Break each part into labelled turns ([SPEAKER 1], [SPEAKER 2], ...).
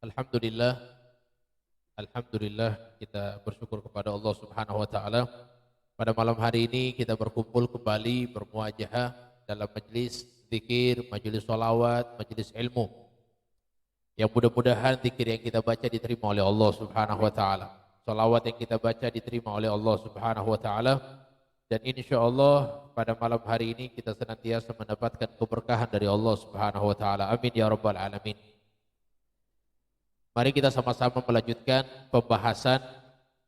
[SPEAKER 1] Alhamdulillah, Alhamdulillah kita bersyukur kepada Allah Subhanahu wa taala. Pada malam hari ini kita berkumpul kembali bermuajahah dalam majlis zikir, majlis sholawat, majlis ilmu. Yang mudah-mudahan zikir yang kita baca diterima oleh Allah Subhanahu wa taala. Sholawat yang kita baca diterima oleh Allah Subhanahu wa taala. Dan insya Allah pada malam hari ini kita senantiasa mendapatkan keberkahan dari Allah Subhanahu wa taala. Amin ya rabbal alamin. Mari kita sama-sama melanjutkan pembahasan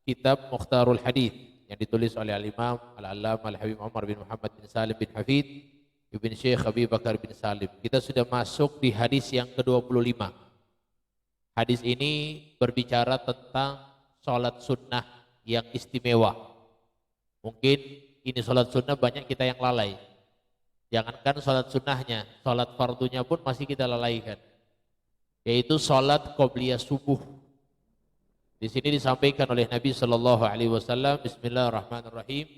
[SPEAKER 1] kitab Mukhtarul Hadits yang ditulis oleh Al-Imam Al-Allamah Al-Habib Umar bin Muhammad bin Salim bin Hafid Ibn Syekh Abi Bakar bin Salim. Kita sudah masuk di hadis yang ke-25. Hadis ini berbicara tentang sholat sunnah yang istimewa. Mungkin ini sholat sunnah banyak kita yang lalai. Jangankan sholat sunnahnya, sholat fardunya pun masih kita lalaikan. Yaitu salat qobliyah subuh. Di sini disampaikan oleh Nabi sallallahu alaihi wasallam, bismillahirrahmanirrahim.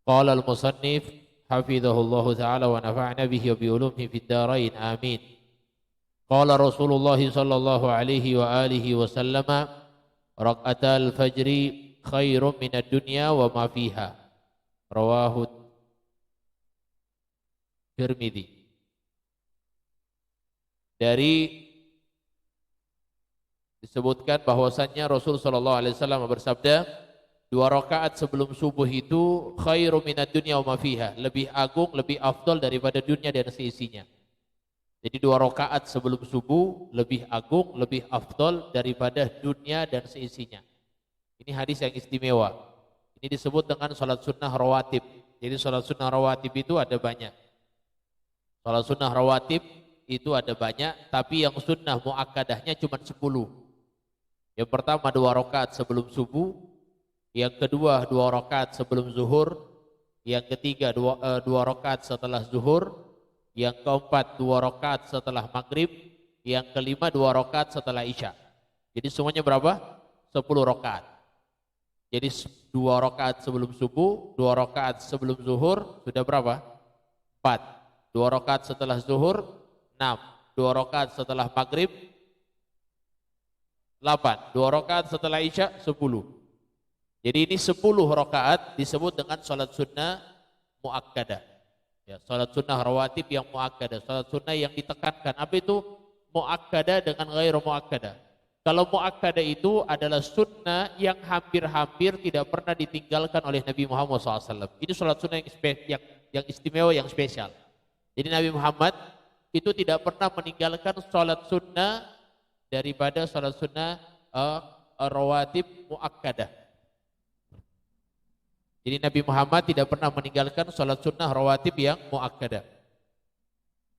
[SPEAKER 1] Qala al-musannif hafizahullahu taala wa nafa'na bihi wa bi ulumihi fid dharain. Amin. Qala Rasulullah sallallahu alaihi wa alihi wasallam, raqatal fajri khairum minad dunya wa ma fiha. Rawahu Tirmidzi. Dari disebutkan bahwasannya Rasul sallallahu alaihi wasallam bersabda, 2 rakaat sebelum subuh itu khairu minad dunya wa ma fiha, lebih agung, lebih afdal daripada dunia dan seisinya. Jadi 2 rakaat sebelum subuh lebih agung, lebih afdal daripada dunia dan seisinya. Ini hadis yang istimewa. Ini disebut dengan salat sunnah rawatib. Jadi salat sunnah rawatib itu ada banyak. Salat sunnah rawatib itu ada banyak, tapi yang sunnah muakkadahnya cuma 10. Yang pertama 2 rakaat sebelum subuh, yang kedua 2 rakaat sebelum zuhur, yang ketiga 2 rakaat setelah zuhur, yang keempat 2 rakaat setelah maghrib, yang kelima 2 rakaat setelah isya. Jadi semuanya berapa? 10 rakaat. Jadi 2 rakaat sebelum subuh, 2 rakaat sebelum zuhur, sudah berapa? 4. 2 rakaat setelah zuhur 6, 2 rakaat setelah maghrib 8, 2 rakaat setelah isya 10. Jadi ini 10 rakaat disebut dengan salat sunnah muakkadah. Ya, salat sunnah rawatib yang muakkadah, salat sunnah yang ditekankan. Apa itu muakkadah dengan ghairu muakkadah? Kalau muakkadah itu adalah sunnah yang hampir-hampir tidak pernah ditinggalkan oleh Nabi Muhammad SAW. Ini salat sunnah yang istimewa, yang spesial. Jadi Nabi Muhammad itu tidak pernah meninggalkan sholat sunnah daripada sholat sunnah rawatib muakkadah. Jadi Nabi Muhammad tidak pernah meninggalkan sholat sunnah rawatib yang muakkadah.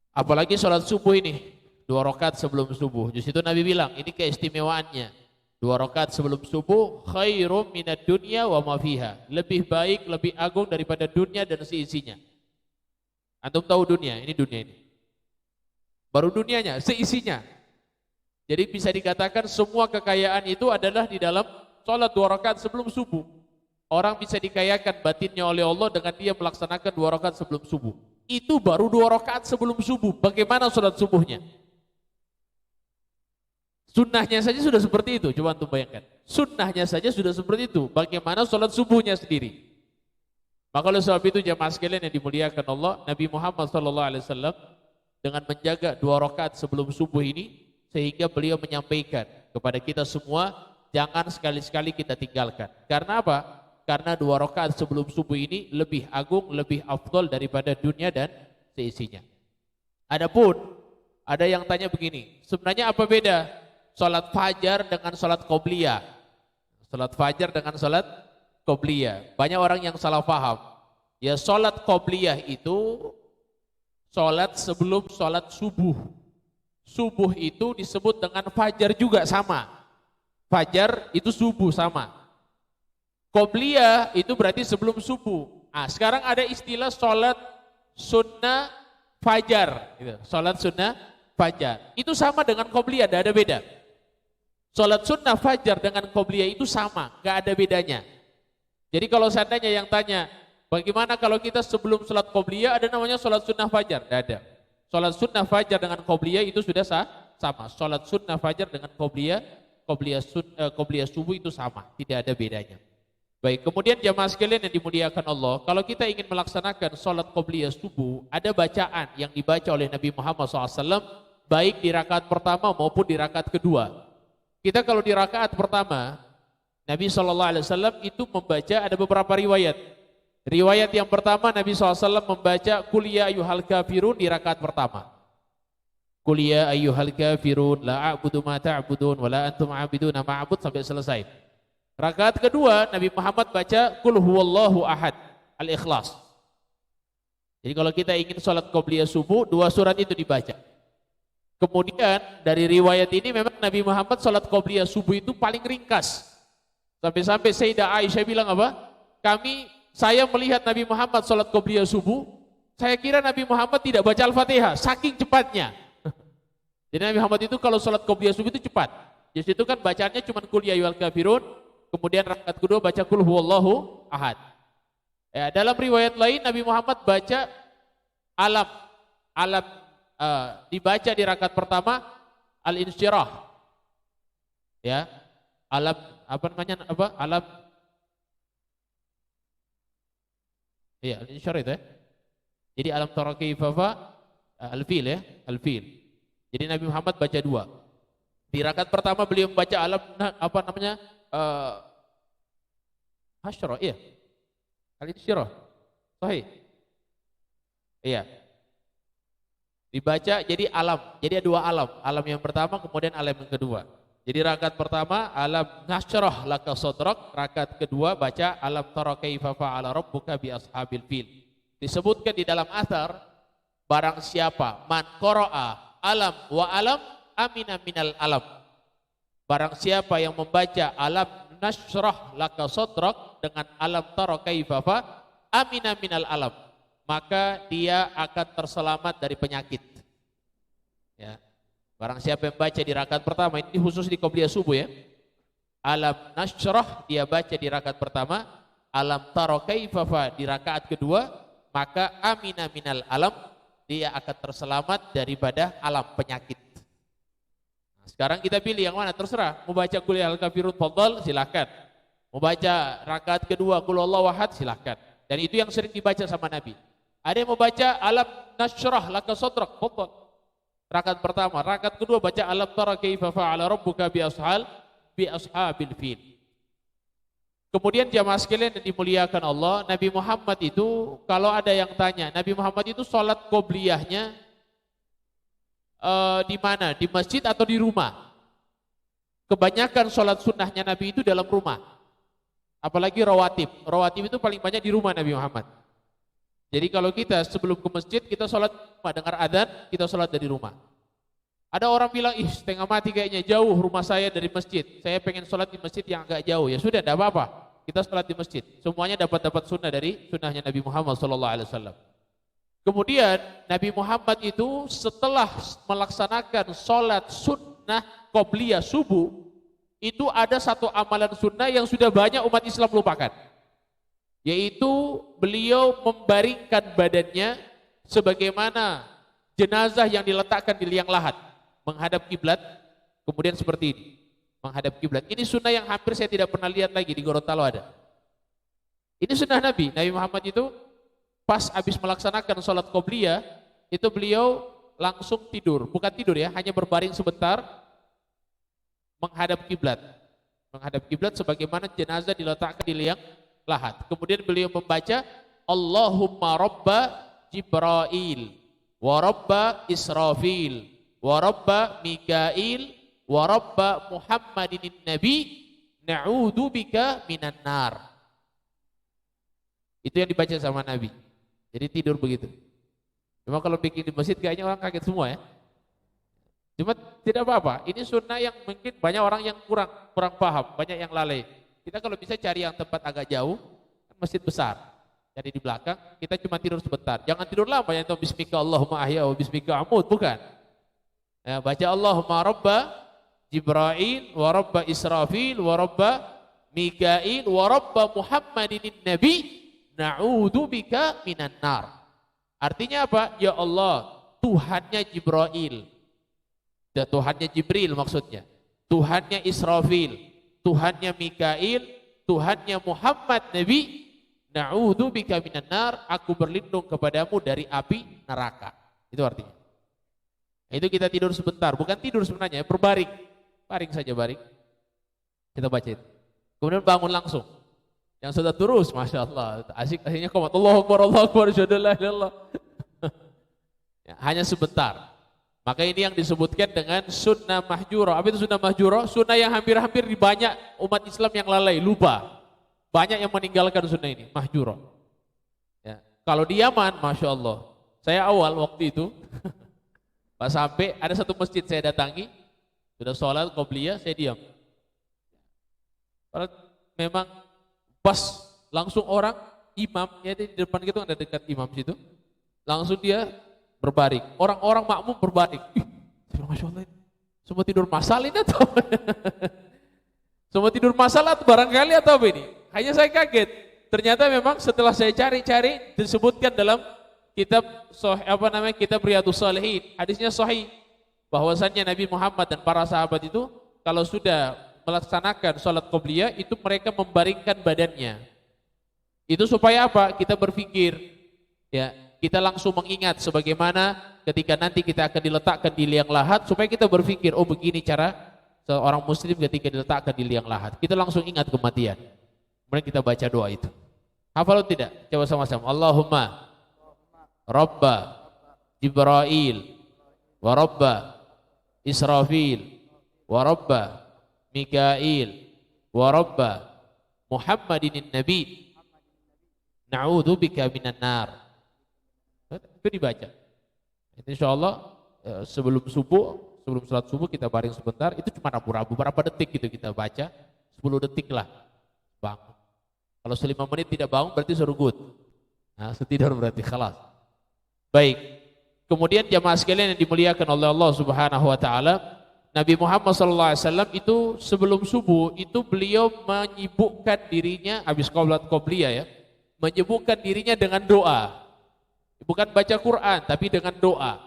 [SPEAKER 1] Apalagi sholat subuh ini, 2 rakaat sebelum subuh. Justru itu Nabi bilang, ini keistimewaannya. 2 rakaat sebelum subuh, khairum minad dunya wa ma fiha. Lebih baik, lebih agung daripada dunia dan seisinya. Antum tahu dunia, ini dunia ini. Baru dunianya, seisinya. Jadi bisa dikatakan semua kekayaan itu adalah di dalam sholat 2 rakaat sebelum subuh. Orang bisa dikayakan batinnya oleh Allah dengan dia melaksanakan 2 rakaat sebelum subuh. Itu baru 2 rakaat sebelum subuh. Bagaimana sholat subuhnya? Sunnahnya saja sudah seperti itu. Coba antum bayangkan. Sunnahnya saja sudah seperti itu. Bagaimana sholat subuhnya sendiri? Maka oleh sebab itu jamaah sekalian yang dimuliakan Allah, Nabi Muhammad SAW dengan menjaga 2 rakaat sebelum subuh ini, sehingga beliau menyampaikan kepada kita semua, jangan sekali-sekali kita tinggalkan. Karena apa? Karena 2 rakaat sebelum subuh ini lebih agung, lebih afdal daripada dunia dan seisinya. Adapun ada yang tanya begini, sebenarnya apa beda salat fajar dengan salat qobliyah? Salat fajar dengan salat qobliyah. Banyak orang yang salah paham. Ya, salat qobliyah itu salat sebelum salat subuh. Subuh itu disebut dengan fajar juga sama. Fajar itu subuh sama. Qobliyah itu berarti sebelum subuh. Nah, sekarang ada istilah salat sunnah fajar. Gitu. Salat sunnah fajar. Itu sama dengan qobliyah, tidak ada beda. Salat sunnah fajar dengan qobliyah itu sama, nggak ada bedanya. Jadi kalau seandainya yang tanya, bagaimana kalau kita sebelum salat qobliyah ada namanya salat sunnah fajar? Tidak ada. Salat sunnah fajar dengan qobliyah itu sudah sama. Salat sunnah fajar dengan qobliyah subuh itu sama, tidak ada bedanya. Baik, kemudian jamaah sekalian yang dimuliakan Allah, kalau kita ingin melaksanakan salat qobliyah subuh, ada bacaan yang dibaca oleh Nabi Muhammad SAW, baik di rakaat pertama maupun di rakaat kedua. Kita kalau di rakaat pertama, Nabi SAW itu membaca, ada beberapa riwayat. Riwayat yang pertama, Nabi SAW membaca Qul ya ayyuhal kafirun di rakaat pertama. Qul ya ayyuhal kafirun la a'budu ma ta'budun wa la antum 'abiduna ma a'bud sampai selesai. Rakaat kedua Nabi Muhammad baca Qul huwallahu ahad, Al-Ikhlas. Jadi kalau kita ingin salat qobliyah subuh, dua surat itu dibaca. Kemudian dari riwayat ini memang Nabi Muhammad salat qobliyah subuh itu paling ringkas. Sampai-sampai Sayyidah Aisyah bilang apa? Saya melihat Nabi Muhammad salat qobliyah subuh, saya kira Nabi Muhammad tidak baca Al-Fatihah, saking cepatnya. Jadi Nabi Muhammad itu kalau salat qobliyah subuh itu cepat. Di situ kan bacaannya cuma Qul ya ayyuhal kafirun, kemudian rakaat kedua baca Qul huwallahu ahad. Ya, dalam riwayat lain Nabi Muhammad baca alam dibaca di rakaat pertama al-insyirah. Ya. Alam alam iya, al-insyirah itu ya. Jadi alam tara kaifa al-fil ya, al-fil. Jadi Nabi Muhammad baca dua. Di rakaat pertama beliau membaca alam hasyra, iya. Al-insyirah. Sahih. Iya. Dibaca jadi alam. Jadi ada dua alam. Alam yang pertama kemudian alam yang kedua. Jadi rakaat pertama alam nasyrah laka sadrak, rakaat kedua baca alam tara kaifa fa'ala rabbuka bi ashabil fil. Disebutkan di dalam athar, barang siapa man qara'a alam wa alam amina minal alam. Barang siapa yang membaca alam nasyrah laka sadrak dengan alam tara kaifa fa amina minal alam, maka dia akan terselamat dari penyakit. Ya. Barang siapa yang baca di rakaat pertama, ini khusus di qobliyah subuh ya. Alam nasyrah dia baca di rakaat pertama, alam tara kaifa fa di rakaat kedua, maka amina minal alam, dia akan terselamat daripada alam penyakit. Nah, sekarang kita pilih yang mana, terserah. Mau baca Qul ya ayyuhal kafirun fadhal, silakan. Mau baca rakaat kedua Qul huwallahu ahad, silakan. Dan itu yang sering dibaca sama Nabi. Ada yang mau baca alam nasyrah laka sadrak, fadhal. Rakaat pertama, rakaat kedua baca alam tara kaifa fa'ala rabbuka bi ashabil fil. Kemudian jamaah sekalian yang dimuliakan Allah, Nabi Muhammad itu kalau ada yang tanya, Nabi Muhammad itu salat qobliyahnya di mana? Di masjid atau di rumah? Kebanyakan salat sunnahnya Nabi itu dalam rumah. Apalagi rawatib. Rawatib itu paling banyak di rumah Nabi Muhammad. Jadi kalau kita sebelum ke masjid, kita sholat dengar adzan, kita sholat dari rumah. Ada orang bilang, setengah mati kayaknya jauh rumah saya dari masjid. Saya pengen sholat di masjid yang agak jauh. Ya sudah, tidak apa-apa. Kita sholat di masjid. Semuanya dapat sunnah dari sunnahnya Nabi Muhammad SAW. Kemudian Nabi Muhammad itu setelah melaksanakan sholat sunnah qobliyah subuh, itu ada satu amalan sunnah yang sudah banyak umat Islam lupakan. Yaitu beliau membaringkan badannya sebagaimana jenazah yang diletakkan di liang lahat menghadap kiblat, kemudian seperti ini menghadap kiblat. Ini sunnah yang hampir saya tidak pernah lihat lagi di Gorontalo ada. Ini sunnah Nabi Muhammad itu pas habis melaksanakan sholat qobliyah itu beliau langsung tidur, bukan tidur ya, hanya berbaring sebentar menghadap kiblat sebagaimana jenazah diletakkan di liang lahat. Kemudian beliau membaca Allahumma rabba Jibril wa rabba Israfil wa rabba Mikail wa rabba Muhammadin nabi na'udzu bika minan nar. Itu yang dibaca sama Nabi. Jadi tidur begitu. Cuma kalau bikin di masjid kayaknya orang kaget semua ya. Cuma tidak apa-apa. Ini sunnah yang mungkin banyak orang yang kurang paham, banyak yang lalai. Kita kalau bisa cari yang tempat agak jauh, kan masjid besar. Jadi di belakang, kita cuma tidur sebentar. Jangan tidur lama, yang tahu bismika Allahumma ahya wa bismika amut, bukan. Ya, baca Allahumma rabba Jibril wa rabba Israfil wa rabba Mikail wa rabba Muhammadin nabi na'udzu bika minan nar. Artinya apa? Ya Allah, Tuhannya Jibril, Dan Tuhannya Jibril maksudnya, Tuhannya Israfil, Tuhannya Mikail, Tuhannya Muhammad Nabi. Na'udzubika minan nar, aku berlindung kepadamu dari api neraka. Itu artinya. Itu kita tidur sebentar, bukan tidur sebenarnya, berbaring. Baring saja baring. Kita baca itu. Kemudian bangun langsung. Yang sudah terus, Masya Allah, asik akhirnya komat, Allahu Akbar, asyhadu an la ilaha illallah. Ya, hanya sebentar. Maka ini yang disebutkan dengan sunnah mahjurah. Apa itu sunnah mahjurah? Sunnah yang hampir-hampir di banyak umat Islam yang lalai, lupa. Banyak yang meninggalkan sunnah ini, mahjurah. Ya. Kalau di Yaman, Masya Allah, saya awal waktu itu, pas sampai ada satu masjid saya datangi, sudah sholat qobliyah, saya diam. Karena memang pas langsung orang imam, ya di depan gitu ada dekat imam situ, langsung dia berbaring. Orang-orang makmum berbaring. Masya Allah, semua tidur masal ini atau semua tidur masal atau barangkali atau apa ini? Hanya saya kaget. Ternyata memang setelah saya cari-cari disebutkan dalam kitab kitab Riyadhus Shalihin, hadisnya sahih bahwasannya Nabi Muhammad dan para sahabat itu kalau sudah melaksanakan salat qobliyah itu mereka membaringkan badannya. Itu supaya apa? Kita berpikir, ya, kita langsung mengingat sebagaimana ketika nanti kita akan diletakkan di liang lahat, supaya kita berpikir, oh begini cara seorang muslim ketika diletakkan di liang lahat. Kita langsung ingat kematian. Kemudian kita baca doa itu. Hafal atau tidak? Coba sama-sama. Allahumma Rabba Jibril wa Rabba Israfil wa Rabba Mikail wa Rabba Muhammadin Nabi na'udzubika minan nar. Itu dibaca. Insyaallah sebelum salat subuh kita baring sebentar, itu cuma rabu-rabu berapa detik gitu kita baca, 10 detik lah bangun. Kalau 5 menit tidak bangun berarti surgut. Nah, setidur berarti khalas. Baik. Kemudian jamaah sekalian yang dimuliakan oleh Allah Subhanahu wa taala, Nabi Muhammad SAW itu sebelum subuh itu beliau menyibukkan dirinya habis qolat qobliyah ya, menyibukkan dirinya dengan doa. Bukan baca Quran tapi dengan doa.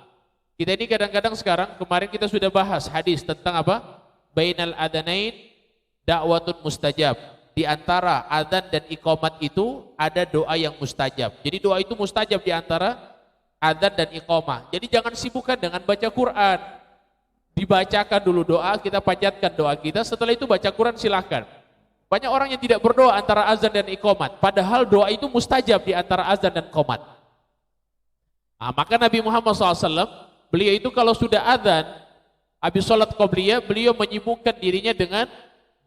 [SPEAKER 1] Kita ini kadang-kadang sekarang, kemarin kita sudah bahas hadis tentang apa? Bainal adanain da'watun mustajab. Di antara adzan dan iqamat itu ada doa yang mustajab. Jadi doa itu mustajab di antara adzan dan iqamah. Jadi jangan sibukkan dengan baca Quran. Dibacakan dulu doa, kita panjatkan doa kita, setelah itu baca Quran silahkan. Banyak orang yang tidak berdoa antara azan dan iqamat, padahal doa itu mustajab di antara azan dan iqamat. Nah, maka Nabi Muhammad SAW, beliau itu kalau sudah azan, habis sholat qobliyah, beliau menyibukkan dirinya dengan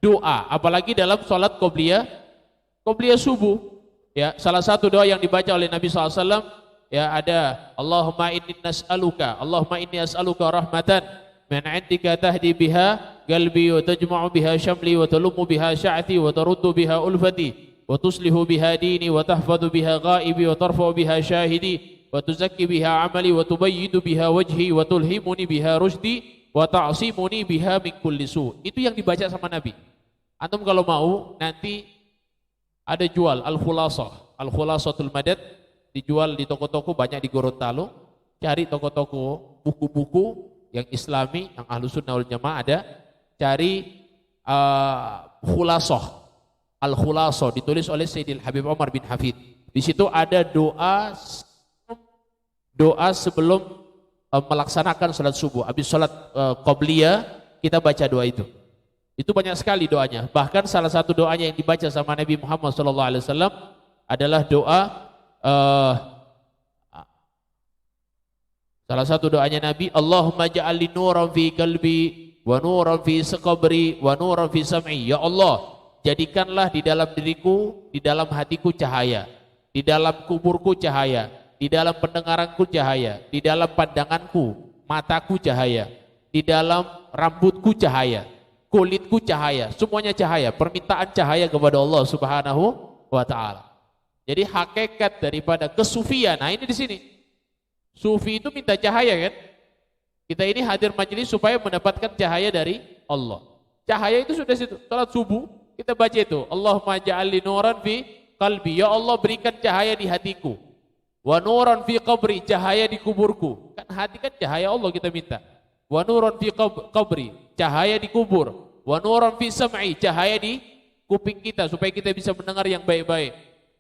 [SPEAKER 1] doa, apalagi dalam sholat qobliyah subuh. Ya, salah satu doa yang dibaca oleh Nabi SAW, ya ada Allahumma inni as'aluka rahmatan min 'indika tahdi biha qalbi wa tajma'u biha syamli wa talummu biha sya'thi wa taruddu biha ulfati wa tuslihu biha dini wa tahfadhu biha ghaibi wa tarfa'u biha syahidi wa tuzakki biha amali wa tubayyidu biha wajhi wa tulhimuni biha rushdi wa ta'simuni biha min kulli su. Itu yang dibaca sama Nabi. Antum kalau mau nanti ada jual Al-Khulasatul Madad, dijual di toko-toko banyak di Gorontalo. Cari toko-toko buku-buku yang Islami, yang Ahlus Sunnah wal Jamaah ada. Cari Al-Khulasah ditulis oleh Sayyidil Habib Umar bin Hafid. Di situ ada doa sebelum melaksanakan salat subuh. Habis salat qobliyah kita baca doa itu. Itu banyak sekali doanya. Bahkan salah satu doanya yang dibaca sama Nabi Muhammad SAW adalah doa salah satu doanya Nabi, Allahumma ja'alni nuran fi qalbi wa nuran fi qabri wa nuran fi sam'i. Ya Allah, jadikanlah di dalam diriku, di dalam hatiku cahaya, di dalam kuburku cahaya, di dalam pendengaranku cahaya, di dalam pandanganku, mataku cahaya, di dalam rambutku cahaya, kulitku cahaya, semuanya cahaya, permintaan cahaya kepada Allah Subhanahu wa taala. Jadi hakikat daripada kesufian, nah ini di sini. Sufi itu minta cahaya kan? Kita ini hadir majelis supaya mendapatkan cahaya dari Allah. Cahaya itu sudah situ. Salat subuh kita baca itu, Allahumma ja'alni nuran fi qalbi. Ya Allah berikan cahaya di hatiku. Wa nuran fi qabri, cahaya di kuburku. Kan hati kan cahaya Allah kita minta. wa nuran fi qabri, cahaya di kubur, wa nuran fi sam'i, cahaya di kuping kita supaya kita bisa mendengar yang baik-baik.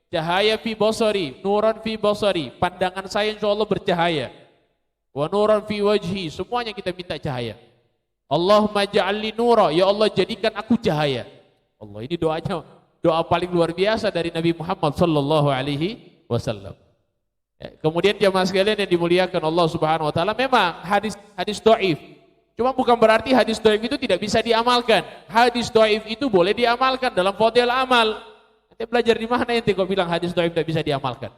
[SPEAKER 1] Cahaya fi basari, nuran fi basari, pandangan saya insyaallah bercahaya. Wa nuran fi wajhi, semuanya kita minta cahaya. Allahumma ja'alni nura, ya Allah jadikan aku cahaya. Allah, ini doanya doa paling luar biasa dari Nabi Muhammad sallallahu alaihi wasallam. Kemudian jamaah sekalian yang dimuliakan Allah Subhanahu wa taala, memang hadis dhaif. Cuma bukan berarti hadis dhaif itu tidak bisa diamalkan. Hadis dhaif itu boleh diamalkan dalam fadhil amal. Ente belajar di mana ente kok bilang hadis dhaif tidak bisa diamalkan?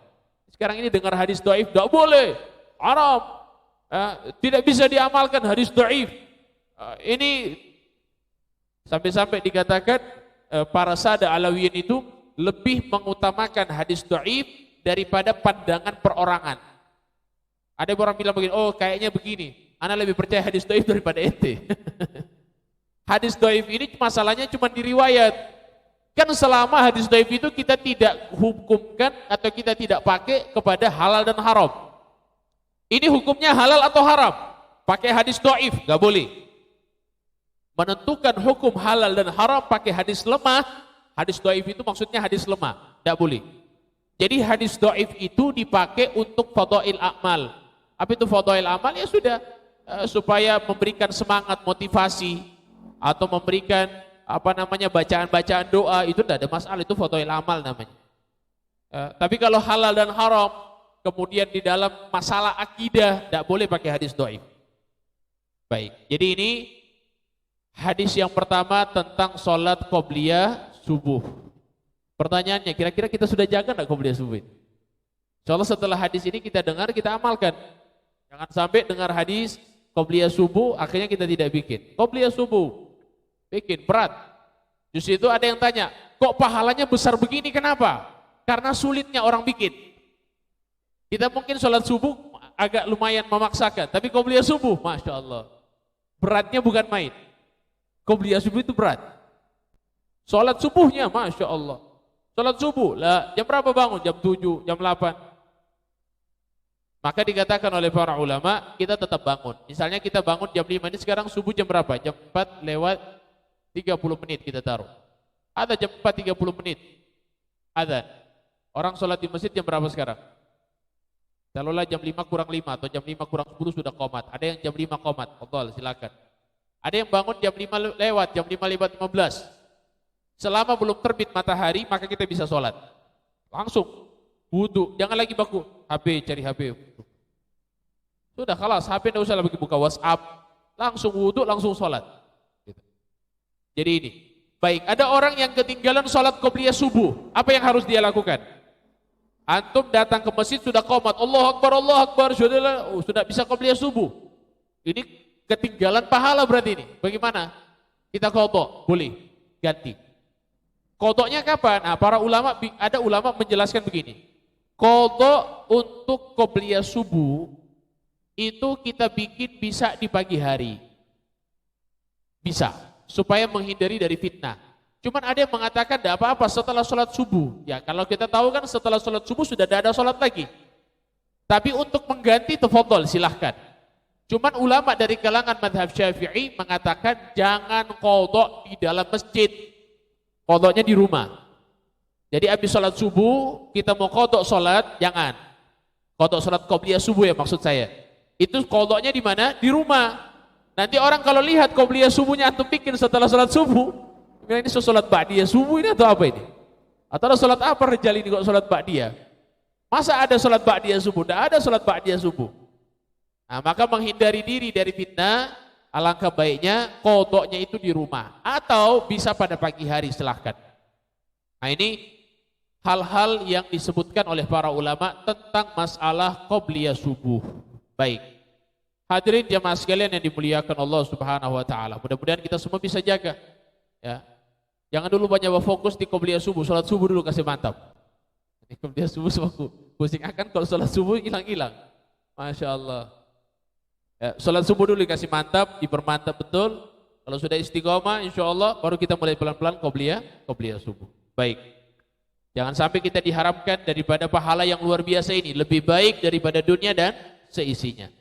[SPEAKER 1] Sekarang ini dengar hadis dhaif tidak boleh, haram. Tidak bisa diamalkan hadis dhaif. Ini sampai-sampai dikatakan para sada Alawiyin itu lebih mengutamakan hadis dhaif daripada pandangan perorangan. Ada orang bilang begini, oh kayaknya begini, ana lebih percaya hadis dhaif daripada ente. Hadis dhaif ini masalahnya cuma di riwayat. Kan selama hadis dhaif itu kita tidak hukumkan atau kita tidak pakai kepada halal dan haram. Ini hukumnya halal atau haram? Pakai hadis dhaif, gak boleh. Menentukan hukum halal dan haram pakai hadis lemah, hadis dhaif itu maksudnya hadis lemah, gak boleh. Jadi hadis dhaif itu dipakai untuk fadhail amal. Apa itu fadhail amal? Ya sudah, supaya memberikan semangat, motivasi, atau memberikan bacaan-bacaan doa, itu tidak ada masalah, itu fadhail amal namanya. Tapi kalau halal dan haram, kemudian di dalam masalah akidah, tidak boleh pakai hadis dhaif. Baik, jadi ini hadis yang pertama tentang sholat qobliyah subuh. Pertanyaannya, kira-kira kita sudah jaga enggak qobliyah subuh? Insyaallah setelah hadis ini kita dengar, kita amalkan. Jangan sampai dengar hadis qobliyah subuh akhirnya kita tidak bikin. Qobliyah subuh bikin berat. Justru itu ada yang tanya, kok pahalanya besar begini, kenapa? Karena sulitnya orang bikin. Kita mungkin sholat subuh agak lumayan memaksakan, tapi qobliyah subuh, Masya Allah, beratnya bukan main. Qobliyah subuh itu berat. Sholat subuhnya, Masya Allah, sholat subuh, lah jam berapa bangun? Jam 7, jam 8. Maka dikatakan oleh para ulama, kita tetap bangun. Misalnya kita bangun jam 5, ini sekarang subuh jam berapa? Jam 4 lewat 30 menit kita taruh. Ada jam 4 30 menit. Ada. Orang sholat di masjid jam berapa sekarang? Taruhlah jam 5 kurang 5 atau jam 5 kurang 10 sudah qomat. Ada yang jam 5 qomat. Allah silakan. Ada yang bangun jam 5 lewat, jam 5 lewat 15. Selama belum terbit matahari, maka kita bisa sholat. Langsung wudu, jangan lagi baku HP, cari HP. Sudah kalas, HP tidak usah lagi buka WhatsApp. Langsung wudu, langsung sholat. Jadi ini. Baik, ada orang yang ketinggalan sholat qobliyah subuh. Apa yang harus dia lakukan? Antum datang ke masjid sudah qomat, Allah Akbar, sudah bisa qobliyah subuh. Ini ketinggalan pahala berarti ini. Bagaimana? Kita qadha, boleh ganti. Qadhanya kapan? Nah, ada ulama menjelaskan begini. Qadha untuk qobliyah subuh itu kita bikin bisa di pagi hari. Bisa, supaya menghindari dari fitnah. Cuman ada yang mengatakan tidak apa-apa setelah sholat subuh. Ya kalau kita tahu kan setelah sholat subuh sudah tidak ada sholat lagi. Tapi untuk mengganti tafadhol silahkan. Cuman ulama dari kalangan madhab Syafi'i mengatakan jangan qadha di dalam masjid. Qadhanya di rumah. Jadi habis sholat subuh kita mau qadha sholat, jangan. Qadha sholat qobliyah subuh ya maksud saya. Itu qadhanya di mana? Di rumah. Nanti orang kalau lihat qobliyah subuhnya antum bikin setelah sholat subuh, ini sholat ba'diyah subuh ini atau apa ini? Atau sholat apa rejal ini kok sholat ba'diyah? Masa ada sholat ba'diyah subuh? Tidak ada sholat ba'diyah subuh. Nah, maka menghindari diri dari fitnah, alangkah baiknya qadhanya itu di rumah atau bisa pada pagi hari, silahkan. Nah ini hal-hal yang disebutkan oleh para ulama tentang masalah qobliyah subuh. Baik. Hadirin jamaah sekalian yang dimuliakan Allah Subhanahu wa taala. Mudah-mudahan kita semua bisa jaga. Ya. Jangan dulu banyak fokus di qobliyah subuh, salat subuh dulu kasih mantap. Ini qobliyah subuh semua pusing akan kalau salat subuh hilang-hilang. Masya Allah. Ya, salat subuh dulu kasih mantap, dipermantap betul. Kalau sudah istiqomah insya Allah baru kita mulai pelan-pelan qobliyah subuh. Baik. Jangan sampai kita diharapkan daripada pahala yang luar biasa ini lebih baik daripada dunia dan seisinya.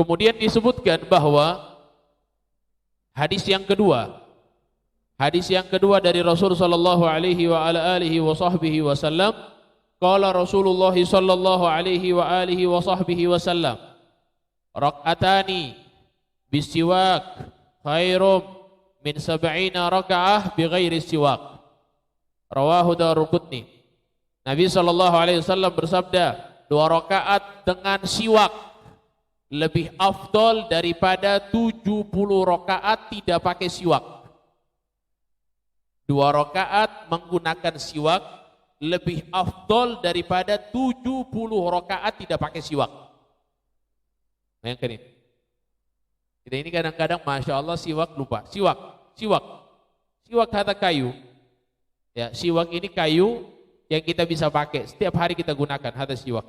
[SPEAKER 1] Kemudian disebutkan bahwa hadis yang kedua dari Rasul sallallahu alaihi wa ala alihi wa sahbihi wasallam, qala Rasulullah sallallahu alaihi wa alihi wa sahbihi wasallam, rak'atani bisiwak khairum min sab'ina raka'ah bighairi siwak. Rawahu Daruqutni. Nabi sallallahu alaihi wasallam bersabda, 2 rakaat dengan siwak lebih afdol daripada 70 rakaat tidak pakai siwak. 2 rakaat menggunakan siwak lebih afdol daripada 70 rakaat tidak pakai siwak. Bayangkan ini. Kita ini kadang-kadang Masya Allah siwak lupa. Siwak kata kayu. Ya, siwak ini kayu yang kita bisa pakai. Setiap hari kita gunakan kata siwak.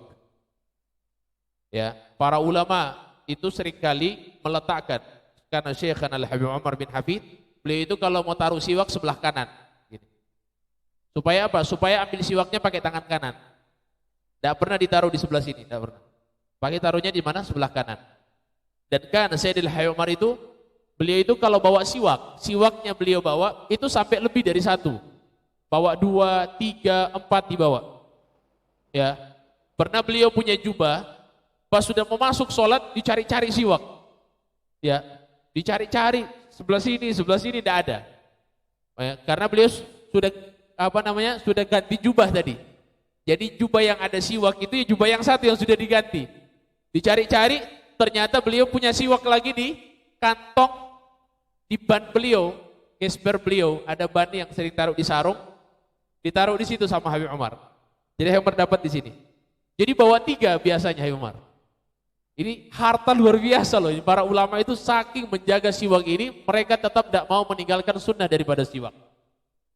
[SPEAKER 1] Ya, para ulama itu seringkali meletakkan, karena Syekhana Al-Habib Umar bin Hafid, beliau itu kalau mau taruh siwak sebelah kanan. Gitu. Supaya apa? Supaya ambil siwaknya pakai tangan kanan. Tidak pernah ditaruh di sebelah sini, tidak pernah. Pakai taruhnya di mana? Sebelah kanan. Dan kan Sayyidil Habib Umar itu, beliau itu kalau bawa siwaknya beliau bawa itu sampai lebih dari 1. Bawa 2, 3, 4 dibawa. Ya, pernah beliau punya jubah. Pas sudah mau masuk sholat, dicari-cari siwak. Ya, dicari-cari sebelah sini tidak ada. Ya, karena beliau sudah ganti jubah tadi. Jadi jubah yang ada siwak itu ya jubah yang satu yang sudah diganti. Dicari-cari, ternyata beliau punya siwak lagi di kantong, di ban beliau, gesper beliau, ada ban yang sering taruh di sarung, ditaruh di situ sama Habib Umar. Jadi Habib Umar dapat di sini. Jadi bawa 3 biasanya Habib Umar. Ini harta luar biasa loh. Para ulama itu saking menjaga siwak ini, mereka tetap tidak mau meninggalkan sunnah daripada siwak.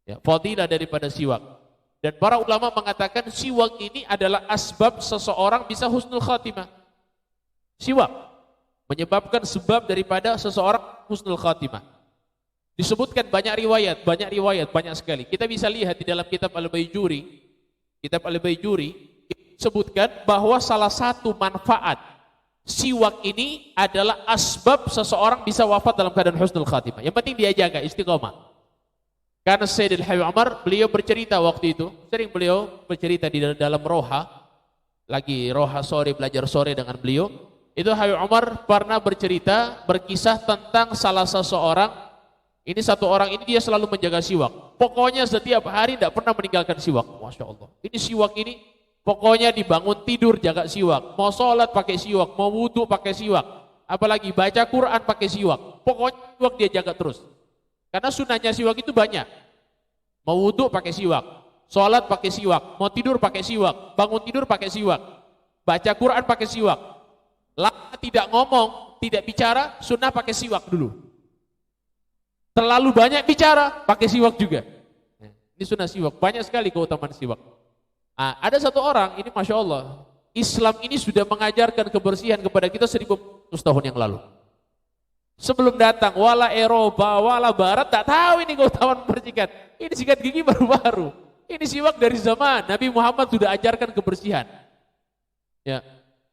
[SPEAKER 1] Ya, fadilah daripada siwak. Dan para ulama mengatakan siwak ini adalah asbab seseorang bisa husnul khatimah. Siwak menyebabkan sebab daripada seseorang husnul khatimah. Disebutkan banyak riwayat, banyak sekali. Kita bisa lihat di dalam kitab Al-Baijuri, disebutkan bahwa salah satu manfaat siwak ini adalah asbab seseorang bisa wafat dalam keadaan husnul khatimah. Yang penting dia jaga istiqomah. Karena Sayyidil Habib Umar, beliau bercerita waktu itu, sering beliau bercerita di dalam roha, lagi roha sore, belajar sore dengan beliau, itu Habib Umar pernah berkisah tentang salah seseorang, ini satu orang ini dia selalu menjaga siwak. Pokoknya setiap hari tidak pernah meninggalkan siwak. Masya Allah. Ini siwak ini, pokoknya dibangun tidur jaga siwak, mau sholat pakai siwak, mau wudhu pakai siwak, apalagi baca Quran pakai siwak. Pokoknya siwak dia jaga terus. Karena sunnahnya siwak itu banyak. Mau wudhu pakai siwak, sholat pakai siwak, mau tidur pakai siwak, bangun tidur pakai siwak, baca Quran pakai siwak. Lama tidak ngomong, tidak bicara, sunnah pakai siwak dulu. Terlalu banyak bicara, pakai siwak juga. Ini sunnah siwak, banyak sekali keutamaan siwak. Nah, ada satu orang, ini Masya Allah, Islam ini sudah mengajarkan kebersihan kepada kita 1400 tahun yang lalu. Sebelum datang, wala Eropa, wala Barat, tak tahu ini keutamaan membersihkan. Ini sikat gigi baru-baru. Ini siwak dari zaman, Nabi Muhammad sudah ajarkan kebersihan. Ya,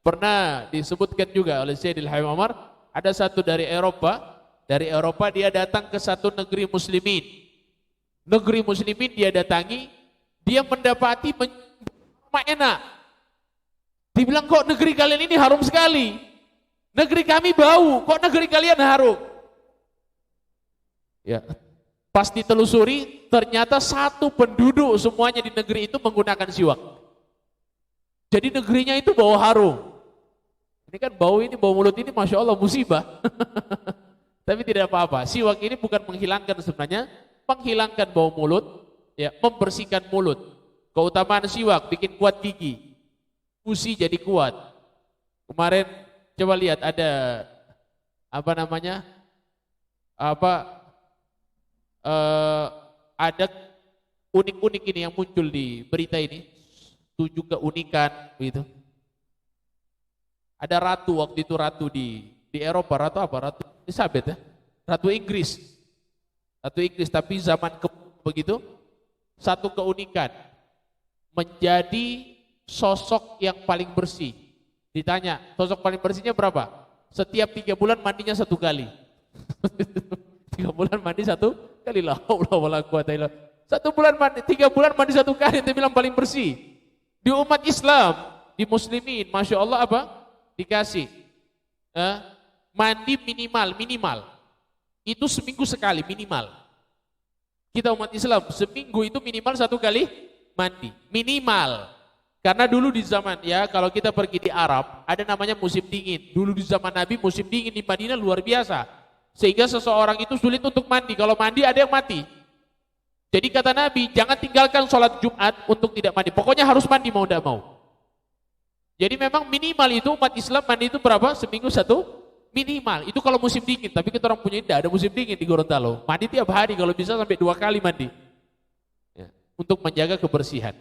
[SPEAKER 1] pernah disebutkan juga oleh Sayyidil Habib Umar, ada satu dari Eropa dia datang ke satu negeri muslimin. Negeri muslimin dia datangi, dia mendapati rumah enak. Dibilang kok negeri kalian ini harum sekali. Negeri kami bau, kok negeri kalian harum? Ya, pas ditelusuri ternyata satu penduduk semuanya di negeri itu menggunakan siwak. Jadi negerinya itu bau harum. Ini kan bau mulut ini Masya Allah musibah. Tapi tidak apa-apa. Siwak ini bukan menghilangkan sebenarnya, menghilangkan bau mulut, ya, membersihkan mulut. Keutamaan siwak bikin kuat gigi, usi jadi kuat. Kemarin coba lihat ada ada unik-unik ini yang muncul di berita ini, 7 keunikan gitu. Ada ratu waktu itu, ratu di Eropa, ratu Elizabeth ya, ratu Inggris tapi zaman begitu, satu keunikan, menjadi sosok yang paling bersih. Ditanya, sosok paling bersihnya berapa? Setiap 3 bulan mandinya 1 kali. 3 bulan mandi 1 kali. La haula wala quwata illa billah. 1 bulan mandi, 3 bulan mandi 1 kali, ente bilang paling bersih. Di umat Islam, di muslimin, Masya Allah apa? Dikasih. Mandi minimal. Itu seminggu sekali minimal. Kita umat Islam, seminggu itu minimal 1 kali mandi. Minimal. Karena dulu di zaman, ya kalau kita pergi di Arab, ada namanya musim dingin. Dulu di zaman Nabi musim dingin di Madinah luar biasa. Sehingga seseorang itu sulit untuk mandi. Kalau mandi ada yang mati. Jadi kata Nabi, jangan tinggalkan sholat Jumat untuk tidak mandi. Pokoknya harus mandi mau tidak mau. Jadi memang minimal itu umat Islam mandi itu berapa? Seminggu 1 minimal. Itu kalau musim dingin. Tapi kita orang punya tidak ada musim dingin di Gorontalo. Mandi tiap hari kalau bisa sampai 2 kali mandi. Ya, untuk menjaga kebersihan.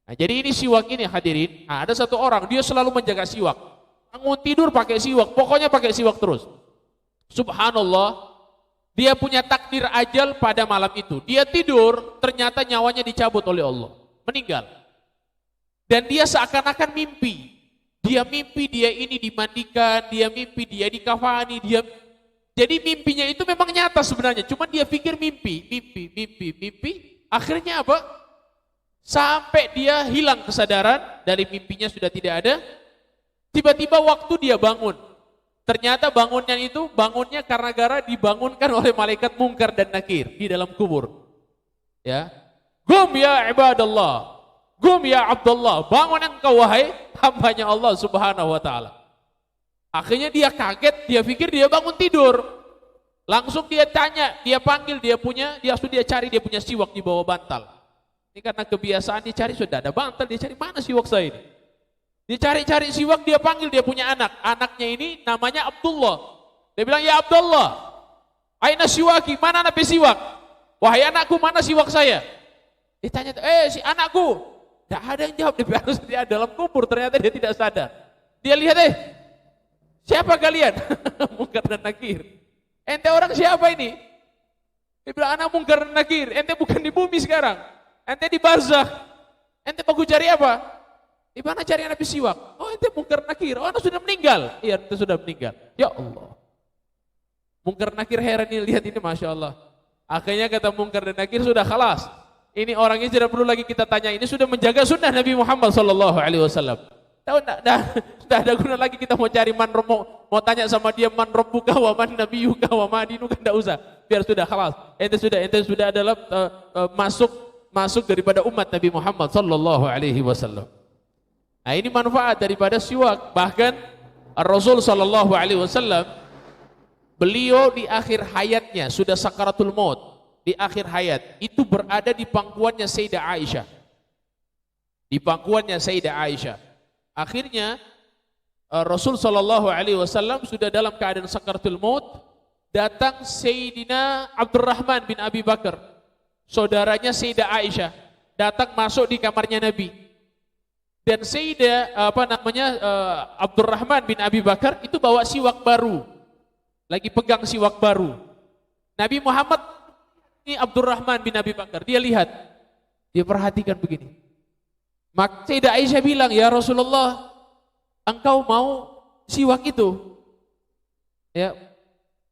[SPEAKER 1] Nah, jadi ini siwak ini hadirin. Nah, ada satu orang dia selalu menjaga siwak. Bangun tidur pakai siwak. Pokoknya pakai siwak terus. Subhanallah. Dia punya takdir ajal pada malam itu. Dia tidur, ternyata nyawanya dicabut oleh Allah. Meninggal. Dan dia seakan-akan mimpi. Dia mimpi dia ini dimandikan, dia mimpi dia dikafani, jadi mimpinya itu memang nyata sebenarnya. Cuma dia pikir mimpi. Akhirnya apa? Sampai dia hilang kesadaran, dari mimpinya sudah tidak ada. Tiba-tiba waktu dia bangun. Ternyata bangunnya karena gara dibangunkan oleh malaikat Munkar dan Nakir di dalam kubur. Ya. Gum ya ibadallah. Gum ya Abdullah. Bangun engkau wahai hambanya Allah Subhanahu wa taala. Akhirnya dia kaget, dia pikir dia bangun tidur. Langsung dia tanya, dia panggil dia cari dia punya siwak di bawah bantal. Ini karena kebiasaan dia cari, sudah ada bantal, dia cari mana siwak saya ini. Dia cari-cari siwak, dia panggil dia punya anak. Anaknya ini namanya Abdullah. Dia bilang, ya Abdullah, aina siwaki, mana anak siwak? Wahai anakku, mana siwak saya? Dia tanya, si anakku. Tidak ada yang jawab, dia dalam kubur, ternyata dia tidak sadar. Dia lihat, siapa kalian? Munkar dan Nakir. Ente orang siapa ini? Dia bilang, anak Munkar dan Nakir, ente bukan di bumi sekarang. Ente di barzakh. Ente mau cari apa? Di mana cari anak siwak? Oh, ente Munkar Nakir. Oh, anak sudah meninggal. Iya, ente sudah meninggal. Ya Allah. Munkar Nakir heran ini, lihat ini, Masya Allah. Akhirnya kata Munkar dan Nakir, sudah khalas. Ini orangnya tidak perlu lagi kita tanya. Ini sudah menjaga sunnah Nabi Muhammad SAW. Tahu sudah ada guna lagi kita mau cari mau tanya sama dia man rabbuka wa man nabiyyuka wa ma dinuka, enggak usah. Biar sudah khalas. Ente sudah adalah masuk daripada umat Nabi Muhammad sallallahu alaihi wasallam. Nah, ini manfaat daripada siwak. Bahkan Rasul sallallahu alaihi wasallam beliau di akhir hayatnya sudah sakaratul maut, di akhir hayat itu berada di pangkuannya Sayyidah Aisyah. Di pangkuannya Sayyidah Aisyah. Akhirnya Rasul sallallahu alaihi wasallam sudah dalam keadaan sakaratul maut, datang Sayyidina Abdurrahman bin Abi Bakar, saudaranya Sayyidah Aisyah, datang masuk di kamarnya Nabi. Dan Abdurrahman bin Abi Bakar itu bawa siwak baru. Lagi pegang siwak baru. Nabi Muhammad ini Abdurrahman bin Abi Bakar, dia lihat. Dia perhatikan begini. Maka Sayyidah Aisyah bilang, "Ya Rasulullah, engkau mau siwak itu?" Ya.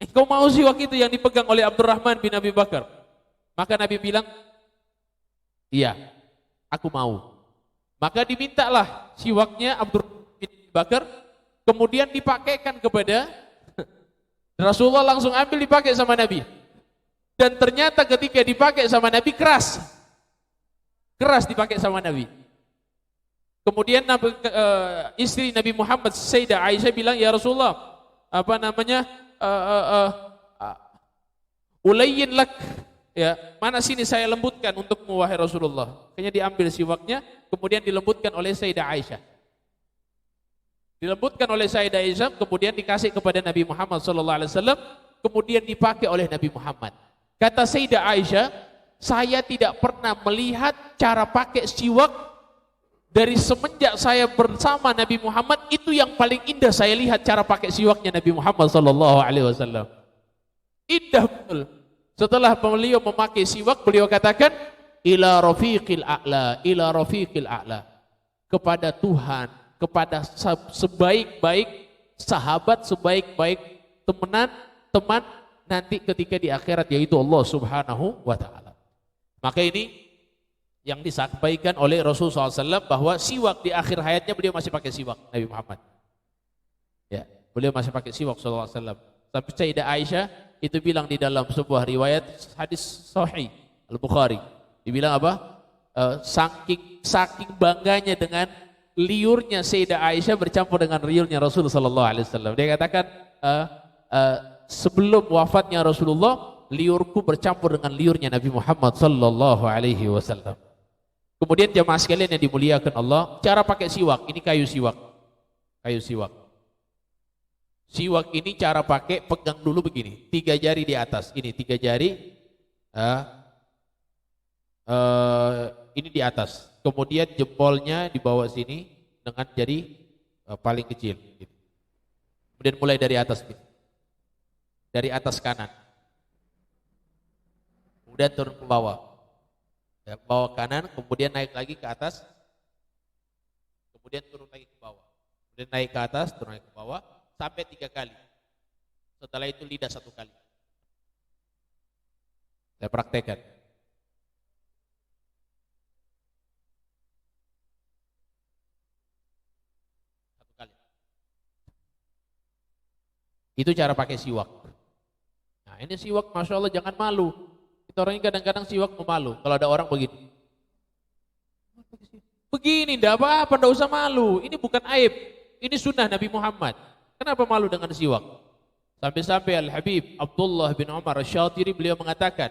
[SPEAKER 1] Engkau mau siwak itu yang dipegang oleh Abdurrahman bin Abi Bakar? Maka Nabi bilang, iya, aku mau. Maka dimintalah siwaknya Abdurrahman bin Abi Bakar, kemudian dipakaikan kepada Rasulullah, langsung ambil dipakai sama Nabi. Dan ternyata ketika dipakai sama Nabi keras dipakai sama Nabi. Kemudian istri Nabi Muhammad Sayyidah Aisyah bilang, ya Rasulullah, ulayyin lak, ya, mana sini saya lembutkan untukmu wahai Rasulullah. Akhirnya diambil siwaknya, kemudian dilembutkan oleh Sayyidah Aisyah. Dilembutkan oleh Sayyidah Aisyah, kemudian dikasih kepada Nabi Muhammad SAW, kemudian dipakai oleh Nabi Muhammad. Kata Sayyidah Aisyah, saya tidak pernah melihat cara pakai siwak dari semenjak saya bersama Nabi Muhammad, itu yang paling indah saya lihat cara pakai siwaknya Nabi Muhammad SAW. Indah betul. Setelah beliau memakai siwak, beliau katakan, ila rafiqil a'la, kepada Tuhan, kepada sebaik-baik sahabat, sebaik-baik teman nanti ketika di akhirat, yaitu Allah Subhanahu wa taala. Maka ini yang disampaikan oleh Rasulullah SAW bahwa siwak di akhir hayatnya beliau masih pakai siwak, Nabi Muhammad. Ya, beliau masih pakai siwak sallallahu alaihi wasallam. Sampai Sayyidah Aisyah itu bilang di dalam sebuah riwayat hadis sahih Al-Bukhari, dibilang apa? Saking bangganya dengan liurnya Sayyidah Aisyah bercampur dengan riurnya Rasulullah sallallahu alaihi wasallam. Dia katakan sebelum wafatnya Rasulullah, liurku bercampur dengan liurnya Nabi Muhammad sallallahu alaihi wasallam. Kemudian jemaah sekalian yang dimuliakan Allah, cara pakai siwak, ini kayu siwak. Kayu siwak. Siwak ini cara pakai, pegang dulu begini, 3 jari di atas, ini 3 jari, ini di atas, kemudian jempolnya di bawah sini dengan jari paling kecil, gitu. Kemudian mulai dari atas, gitu. Dari atas kanan, kemudian turun ke bawah, ya, bawah kanan, kemudian naik lagi ke atas, kemudian turun lagi ke bawah, kemudian naik ke atas, turun lagi ke bawah, sampai 3 kali. Setelah itu lidah 1 kali. Saya praktekkan. Satu kali. Itu cara pakai siwak. Nah, ini siwak, masya Allah, jangan malu. Kita orang ini kadang-kadang siwak memalu. Kalau ada orang begini, tidak apa-apa, tidak usah malu. Ini bukan aib. Ini sunnah Nabi Muhammad. Kenapa malu dengan siwak? Sampai-sampai Al-Habib Abdullah bin Umar Asy-Syatiri beliau mengatakan,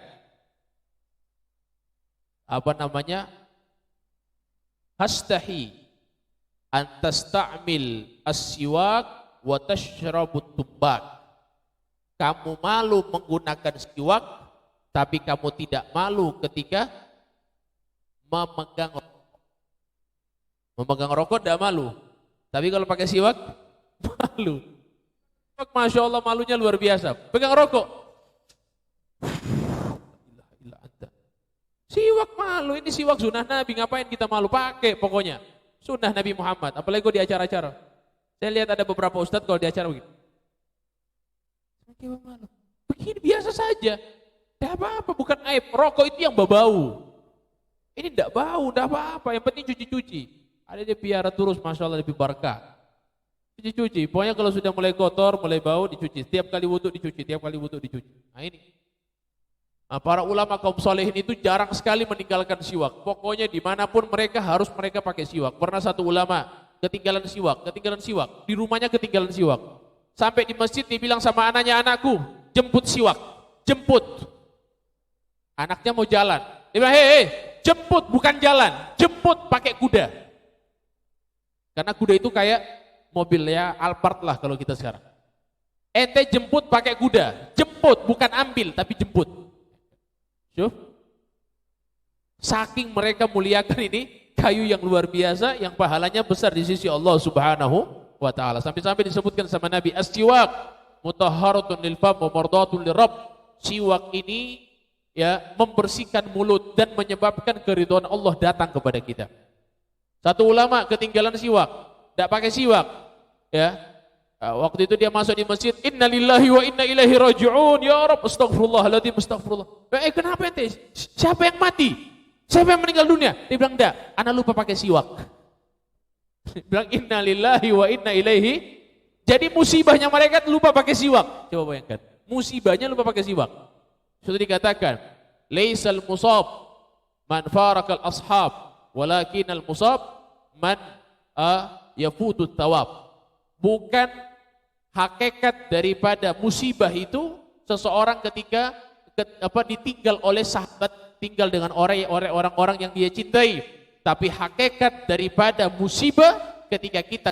[SPEAKER 1] hastahi an tasta'mil as-siwak wa tashrabut tubbak. Kamu malu menggunakan siwak, tapi kamu tidak malu ketika memegang rokok tidak malu. Tapi kalau pakai siwak malu. Masya Allah, malunya luar biasa. Pegang rokok, siwak malu. Ini siwak sunnah Nabi, ngapain kita malu? Pakai pokoknya sunnah Nabi Muhammad. Apalagi kalau di acara-acara, saya lihat ada beberapa ustadz kalau di acara begini, malu. Begini biasa saja, tidak apa-apa, bukan aib. Rokok itu yang bau. Ini tidak bau, tidak apa-apa. Yang penting cuci-cuci. Ada dia piara terus, masya Allah, lebih berkah. Dicuci, pokoknya kalau sudah mulai kotor, mulai bau, dicuci. Tiap kali wudu dicuci, tiap kali wudu dicuci. Nah ini. Nah, para ulama kaum solehin itu jarang sekali meninggalkan siwak. Pokoknya dimanapun mereka harus mereka pakai siwak. Pernah satu ulama ketinggalan siwak. Di rumahnya ketinggalan siwak. Sampai di masjid dibilang sama anaknya, anakku, jemput siwak. Jemput. Anaknya mau jalan. Dia bilang, hei, jemput, bukan jalan. Jemput pakai kuda. Karena kuda itu kayak mobilnya Alphard lah kalau kita sekarang. Ente jemput pakai kuda, jemput bukan ambil tapi jemput. Saking mereka muliakan ini kayu yang luar biasa, yang pahalanya besar di sisi Allah Subhanahu wa taala. Sampai-sampai disebutkan sama Nabi, as-siwak mutahharatun lil fam wa mardatun lirabb. Siwak ini ya membersihkan mulut dan menyebabkan keridhaan Allah datang kepada kita. Satu ulama ketinggalan siwak, tidak pakai siwak, ya. Waktu itu dia masuk di masjid, innalillahi wa inna ilaihi raji'un, ya Rabb, astagfirullahaladzim, astagfirullah. Kenapa ente? Siapa yang mati? Siapa yang meninggal dunia? Dia bilang, enggak, ana lupa pakai siwak. Dia bilang, innalillahi wa inna ilaihi. Jadi musibahnya mereka lupa pakai siwak. Coba bayangkan, musibahnya lupa pakai siwak. Sudah dikatakan, laisal musab man farakal ashab, walakinal musab man yafutut tawab. Bukan hakikat daripada musibah itu seseorang ketika ditinggal oleh sahabat, tinggal dengan orang-orang yang dia cintai. Tapi hakikat daripada musibah ketika kita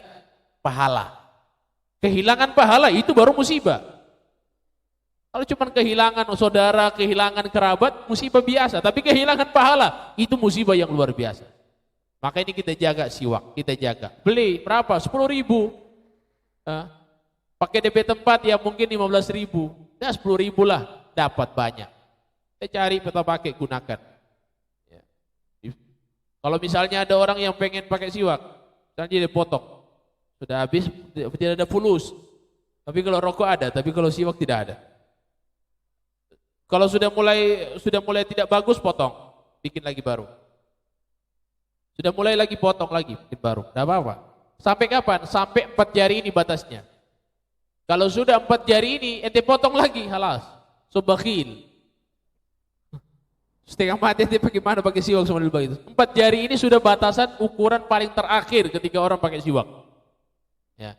[SPEAKER 1] pahala. Kehilangan pahala itu baru musibah. Kalau cuma kehilangan saudara, kehilangan kerabat, musibah biasa. Tapi kehilangan pahala, itu musibah yang luar biasa. Maka ini kita jaga siwak, kita jaga. Beli berapa? 10.000. Pakai DP tempat ya mungkin 15.000. Ya 10.000 lah, dapat banyak. Kita cari, kita pakai, gunakan. Ya. Kalau misalnya ada orang yang pengen pakai siwak, misalnya dia potong, sudah habis, tidak ada fulus, Tapi kalau rokok ada, tapi kalau siwak tidak ada. Kalau sudah mulai tidak bagus, potong, bikin lagi baru. Sudah mulai lagi potong lagi, bikin baru. Tidak apa-apa. Sampai kapan? Sampai 4 jari ini batasnya. Kalau sudah 4 jari ini, ente potong lagi, halas. Subakhil. Setengah mati ente bagaimana pakai siwak sama begitu. 4 jari ini sudah batasan ukuran paling terakhir ketika orang pakai siwak. Ya.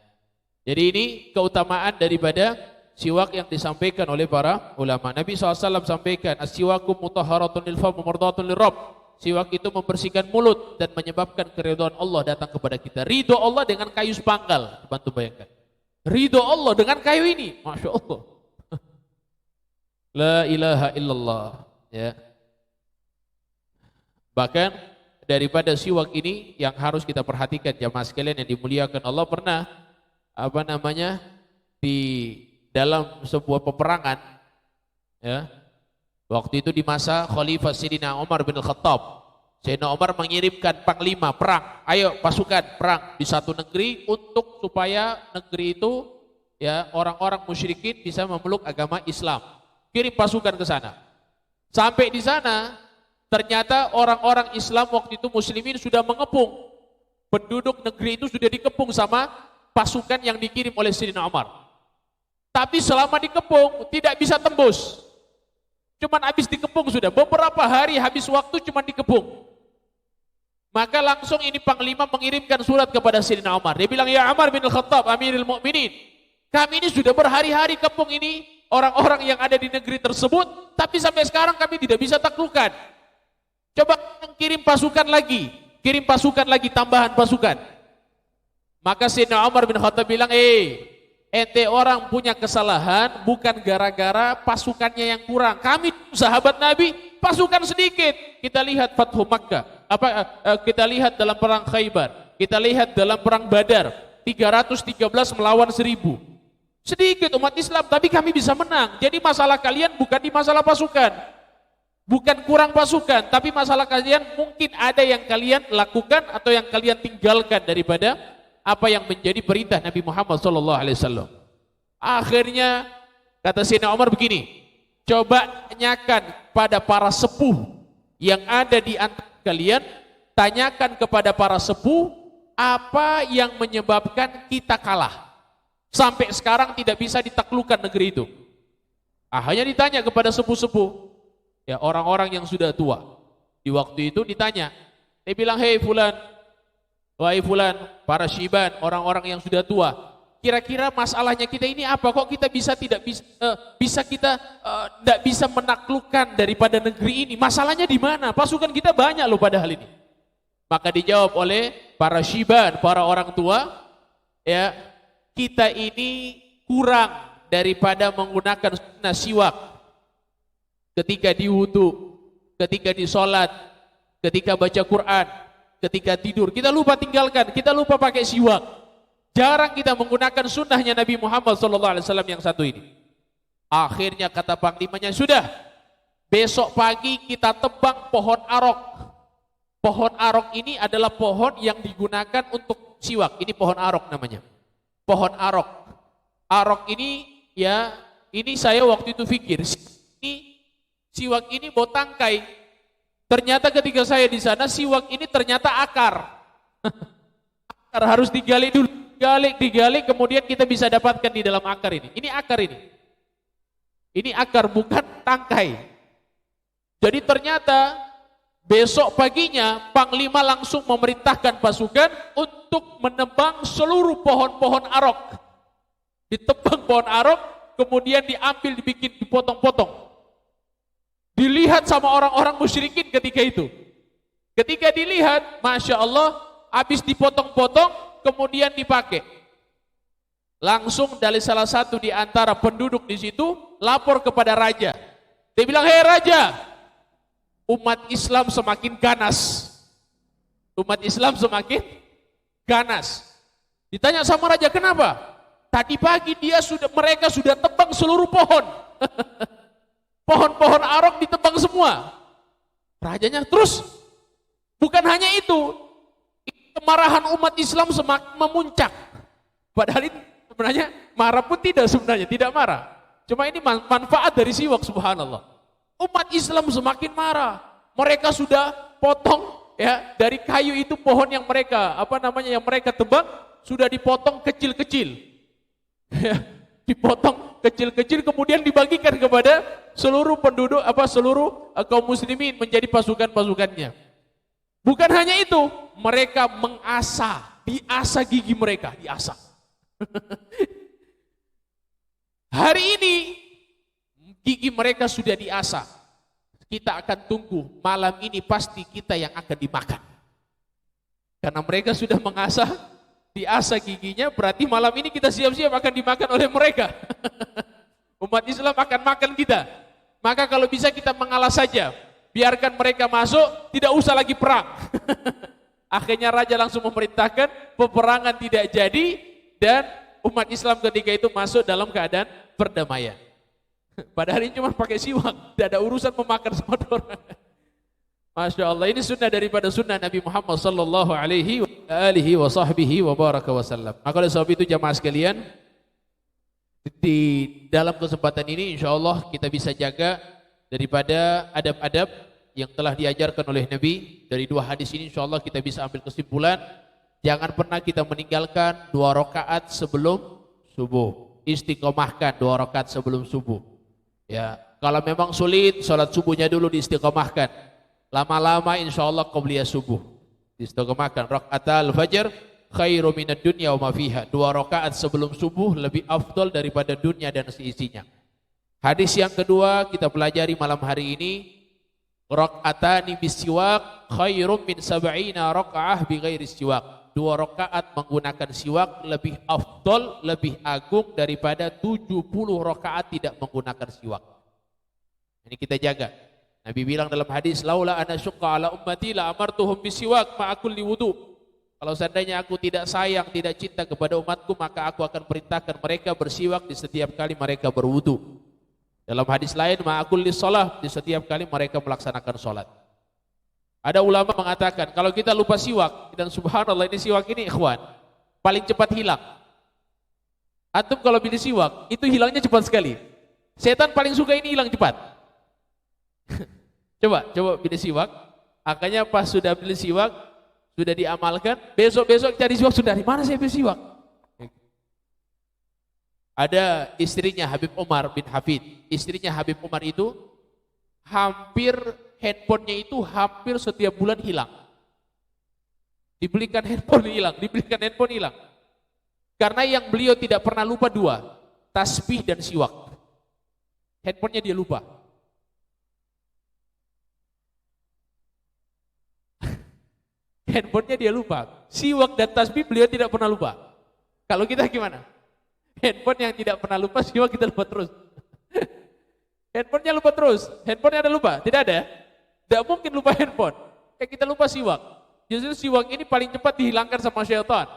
[SPEAKER 1] Jadi ini keutamaan daripada siwak yang disampaikan oleh para ulama. Nabi SAW sampaikan, as-siwaku mutahharatun lil fam mardatun lirabb. Siwak itu membersihkan mulut dan menyebabkan keridhaan Allah datang kepada kita. Ridho Allah dengan kayu sepanggal. Bantu bayangkan. Ridho Allah dengan kayu ini. Masya Allah. La ilaha illallah. Ya. Bahkan daripada siwak ini yang harus kita perhatikan jamaah sekalian yang dimuliakan Allah, pernah di dalam sebuah peperangan, ya, waktu itu di masa Khalifah Sayyidina Umar bin Khattab, Sayyidina Umar mengirimkan panglima perang, ayo pasukan perang di satu negeri untuk supaya negeri itu, ya, orang-orang musyrikin bisa memeluk agama Islam. Kirim pasukan ke sana. Sampai di sana ternyata orang-orang Islam waktu itu muslimin sudah mengepung. Penduduk negeri itu sudah dikepung sama pasukan yang dikirim oleh Sayyidina Umar. Tapi selama dikepung tidak bisa tembus. Cuman habis dikepung sudah. Beberapa hari habis waktu cuman dikepung. Maka langsung ini panglima mengirimkan surat kepada Sayyidina Umar. Dia bilang, ya Umar bin Khattab, Amirul Mukminin, kami ini sudah berhari-hari kepung ini orang-orang yang ada di negeri tersebut, tapi sampai sekarang kami tidak bisa taklukkan. Coba kirim pasukan lagi, tambahan pasukan. Maka Sayyidina Umar bin Khattab bilang, ente orang punya kesalahan bukan gara-gara pasukannya yang kurang. Kami sahabat Nabi pasukan sedikit. Kita lihat Fathu Makkah, kita lihat dalam perang Khaybar, kita lihat dalam perang Badar, 313 melawan 1000. Sedikit umat Islam, tapi kami bisa menang. Jadi masalah kalian bukan di masalah pasukan, bukan kurang pasukan, tapi masalah kalian mungkin ada yang kalian lakukan atau yang kalian tinggalkan daripada apa yang menjadi perintah Nabi Muhammad SAW. Akhirnya kata Sayyidina Umar begini, coba tanyakan pada para sepuh yang ada di antara kalian, tanyakan kepada para sepuh apa yang menyebabkan kita kalah sampai sekarang tidak bisa ditaklukkan negeri itu. Hanya ditanya kepada sepuh-sepuh, ya, orang-orang yang sudah tua. Di waktu itu ditanya, dia bilang, hei fulan, wahai fulan, para syiban, orang-orang yang sudah tua, kira-kira masalahnya kita ini apa? Kok kita tidak bisa menaklukkan daripada negeri ini? Masalahnya di mana? Pasukan kita banyak loh padahal ini. Maka dijawab oleh para syiban, para orang tua, ya, kita ini kurang daripada menggunakan sunnah siwak ketika diwudu, ketika di sholat, ketika baca Quran, ketika tidur. Kita lupa tinggalkan, kita lupa pakai siwak. Jarang kita menggunakan sunnahnya Nabi Muhammad SAW yang satu ini. Akhirnya kata panglimanya, sudah, besok pagi kita tebang pohon arok. Pohon arok ini adalah pohon yang digunakan untuk siwak. Ini pohon arok namanya. Pohon arok. Arok ini, ya, ini saya waktu itu pikir, ini siwak ini bau tangkai. Ternyata ketika saya di sana, siwak ini ternyata akar. Akar harus digali dulu, digali, kemudian kita bisa dapatkan di dalam akar ini. Ini akar ini. Ini akar, bukan tangkai. Jadi ternyata besok paginya Panglima langsung memerintahkan pasukan untuk menebang seluruh pohon-pohon arok. Ditebang pohon arok, kemudian diambil, dibikin, dipotong-potong. Dilihat sama orang-orang musyrikin ketika itu. Ketika dilihat, Masya Allah, habis dipotong-potong, kemudian dipakai. Langsung dari salah satu di antara penduduk di situ lapor kepada raja. Dia bilang, hei raja, umat Islam semakin ganas. Umat Islam semakin ganas. Ditanya sama raja, kenapa? Tadi pagi mereka sudah tebang seluruh pohon. Pohon-pohon arok ditebang semua. Rajanya terus, bukan hanya itu, kemarahan umat Islam semakin memuncak. Padahal ini Sebenarnya marah pun tidak sebenarnya, tidak marah. Cuma ini manfaat dari siwak, subhanallah. Umat Islam semakin marah. Mereka sudah potong ya dari kayu itu pohon yang mereka yang mereka tebang sudah dipotong kecil-kecil. Ya, dipotong kecil-kecil kemudian dibagikan kepada seluruh penduduk seluruh kaum muslimin menjadi pasukan-pasukannya. Bukan hanya itu, mereka diasah gigi mereka, diasah. Hari ini gigi mereka sudah diasah. Kita akan tunggu malam ini pasti kita yang akan dimakan. Karena mereka sudah diasah giginya, berarti malam ini kita siap-siap akan dimakan oleh mereka. Umat Islam akan makan kita. Maka kalau bisa kita mengalah saja. Biarkan mereka masuk, tidak usah lagi perang. Akhirnya raja langsung memerintahkan peperangan tidak jadi dan umat Islam ketika itu masuk dalam keadaan perdamaian. Pada hari ini cuma pakai siwak, tidak ada urusan memakan semua orang. Masya Allah, ini sunnah daripada sunnah Nabi Muhammad sallallahu alaihi wa sahbihi wa baraka wasallam. Maka oleh sebab itu jamaah sekalian, di dalam kesempatan ini insya Allah kita bisa jaga daripada adab-adab yang telah diajarkan oleh Nabi. Dari dua hadis ini insya Allah kita bisa ambil kesimpulan, jangan pernah kita meninggalkan 2 rakaat sebelum subuh. Istiqomahkan 2 rakaat sebelum subuh. Ya, kalau memang sulit, salat subuhnya dulu diistiqomahkan. Lama-lama insya Allah qabliyah subuh. Diistiqomahkan. Rakaatul fajr khairu minad dunya wa ma fiha. 2 rakaat sebelum subuh lebih afdal daripada dunia dan seisinya. Hadis yang kedua kita pelajari malam hari ini, rakaatani bisiwak khairum min sab'ina rakaah bighairi siwak. 2 rakaat menggunakan siwak lebih afdal, lebih agung daripada 70 rakaat tidak menggunakan siwak. Ini kita jaga. Nabi bilang dalam hadis, laula ana syukka ala ummati la amartuhum bisiwak ma kulli wudu. Kalau seandainya aku tidak sayang, tidak cinta kepada umatku, maka aku akan perintahkan mereka bersiwak di setiap kali mereka berwudu. Dalam hadis lain, ma kulli shalah, di setiap kali mereka melaksanakan salat. Ada ulama mengatakan kalau kita lupa siwak, dan subhanallah ini siwak ini ikhwan paling cepat hilang. Antum kalau pilih siwak itu hilangnya cepat sekali. Setan paling suka ini hilang cepat. Coba pilih siwak. Akhirnya pas sudah pilih siwak, sudah diamalkan, besok cari siwak, sudah di mana saya pilih siwak? Ada istrinya Habib Umar bin Hafid. Istrinya Habib Umar itu handphonenya itu hampir setiap bulan hilang. Dibelikan handphone hilang. Karena yang beliau tidak pernah lupa 2, tasbih dan siwak. Handphonenya dia lupa. Handphonenya dia lupa. Siwak dan tasbih beliau tidak pernah lupa. Kalau kita gimana? Handphone yang tidak pernah lupa, siwak kita lupa terus. Handphonenya lupa terus. Handphonenya ada lupa? Tidak ada. Tidak mungkin lupa handphone. Kayak kita lupa siwak. Justru siwak ini paling cepat dihilangkan sama syaitan.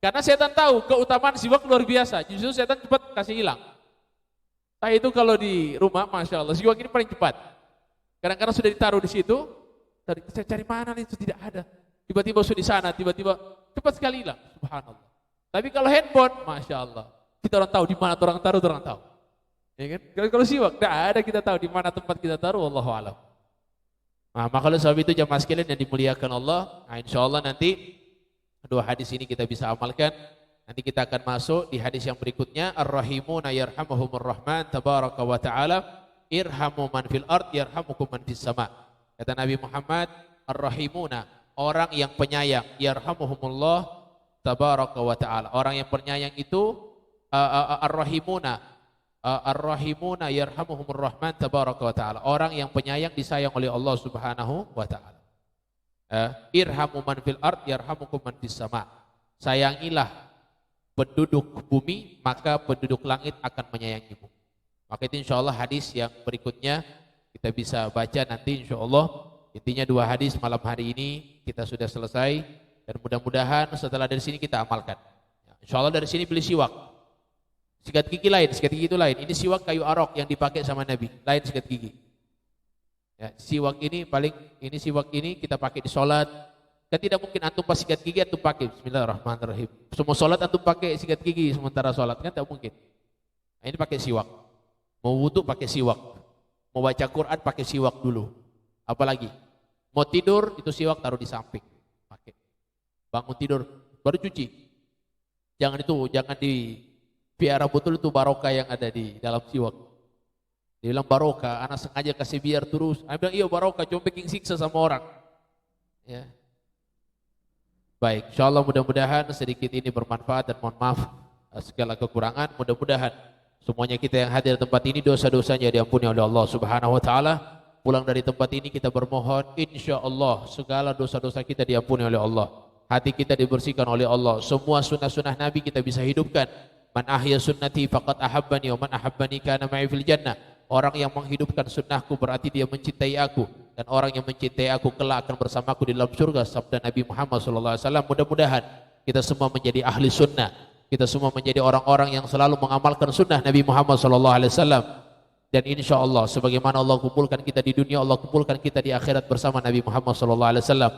[SPEAKER 1] Karena setan tahu keutamaan siwak luar biasa. Justru setan cepat kasih hilang. Saya itu kalau di rumah, masya Allah, siwak ini paling cepat. Kadang-kadang sudah ditaruh di situ, saya cari mana nih, itu tidak ada. Tiba-tiba sudah di sana, tiba-tiba cepat sekali hilang. Subhanallah. Tapi kalau handphone, masya Allah, kita orang tahu di mana orang taruh, orang tahu. Ya kan? Kalau siwak, tidak ada kita tahu di mana tempat kita taruh, wallahu a'lam. Nah, maka oleh sebab itu jamaah sekalian yang dimuliakan Allah, nah insya Allah nanti 2 hadis ini kita bisa amalkan. Nanti kita akan masuk di hadis yang berikutnya, ar-rahimuna yarhamuhumur rahman tabaraka wa ta'ala, irhamu man fil ard yarhamukum man fis sama. Kata Nabi Muhammad, ar-rahimuna, orang yang penyayang, yarhamuhumullah tabaraka wa ta'ala. Orang yang penyayang itu ar-rahimuna yarhamuhumur rahman tabaraka wa ta'ala. Orang yang penyayang disayang oleh Allah Subhanahu wa ta'ala. Irhamu man fil ard yarhamukum man fis sama. Sayangilah penduduk bumi, maka penduduk langit akan menyayangimu. Maka itu insyaallah hadis yang berikutnya kita bisa baca nanti insyaallah. Intinya 2 hadis malam hari ini kita sudah selesai dan mudah-mudahan setelah dari sini kita amalkan. Insyaallah dari sini beli siwak. Sikat gigi itu lain. Ini siwak kayu arok yang dipakai sama Nabi, lain sikat gigi. Ya, siwak ini siwak ini kita pakai di sholat. Kan tidak mungkin antum pas sikat gigi antum pakai Bismillahirrahmanirrahim. Semua sholat antum pakai sikat gigi sementara sholat, kan tidak mungkin. Nah, ini pakai siwak. Mau wudu pakai siwak. Mau baca Quran pakai siwak dulu. Apalagi mau tidur itu siwak taruh di samping. Pakai. Bangun tidur baru cuci. Jangan piara betul itu barokah yang ada di dalam siwak. Dia bilang barokah, anak sengaja kasih biar terus. Saya bilang iya barokah, cuma bikin siksa sama orang. Ya. Baik, insyaallah mudah-mudahan sedikit ini bermanfaat dan mohon maaf segala kekurangan. Mudah-mudahan semuanya kita yang hadir di tempat ini dosa-dosanya diampuni oleh Allah Subhanahu wa taala. Pulang dari tempat ini kita bermohon insyaallah segala dosa-dosa kita diampuni oleh Allah. Hati kita dibersihkan oleh Allah. Semua sunnah-sunnah Nabi kita bisa hidupkan. Man ahya sunnati faqad ahabbani wa man ahabbani kana ma'i fil jannah. Orang yang menghidupkan sunnahku berarti dia mencintai aku, dan orang yang mencintai aku kelak akan bersamaku di dalam surga, sabda Nabi Muhammad SAW. Mudah-mudahan kita semua menjadi ahli sunnah, kita semua menjadi orang-orang yang selalu mengamalkan sunnah Nabi Muhammad SAW. Dan insya Allah sebagaimana Allah kumpulkan kita di dunia, Allah kumpulkan kita di akhirat bersama Nabi Muhammad SAW.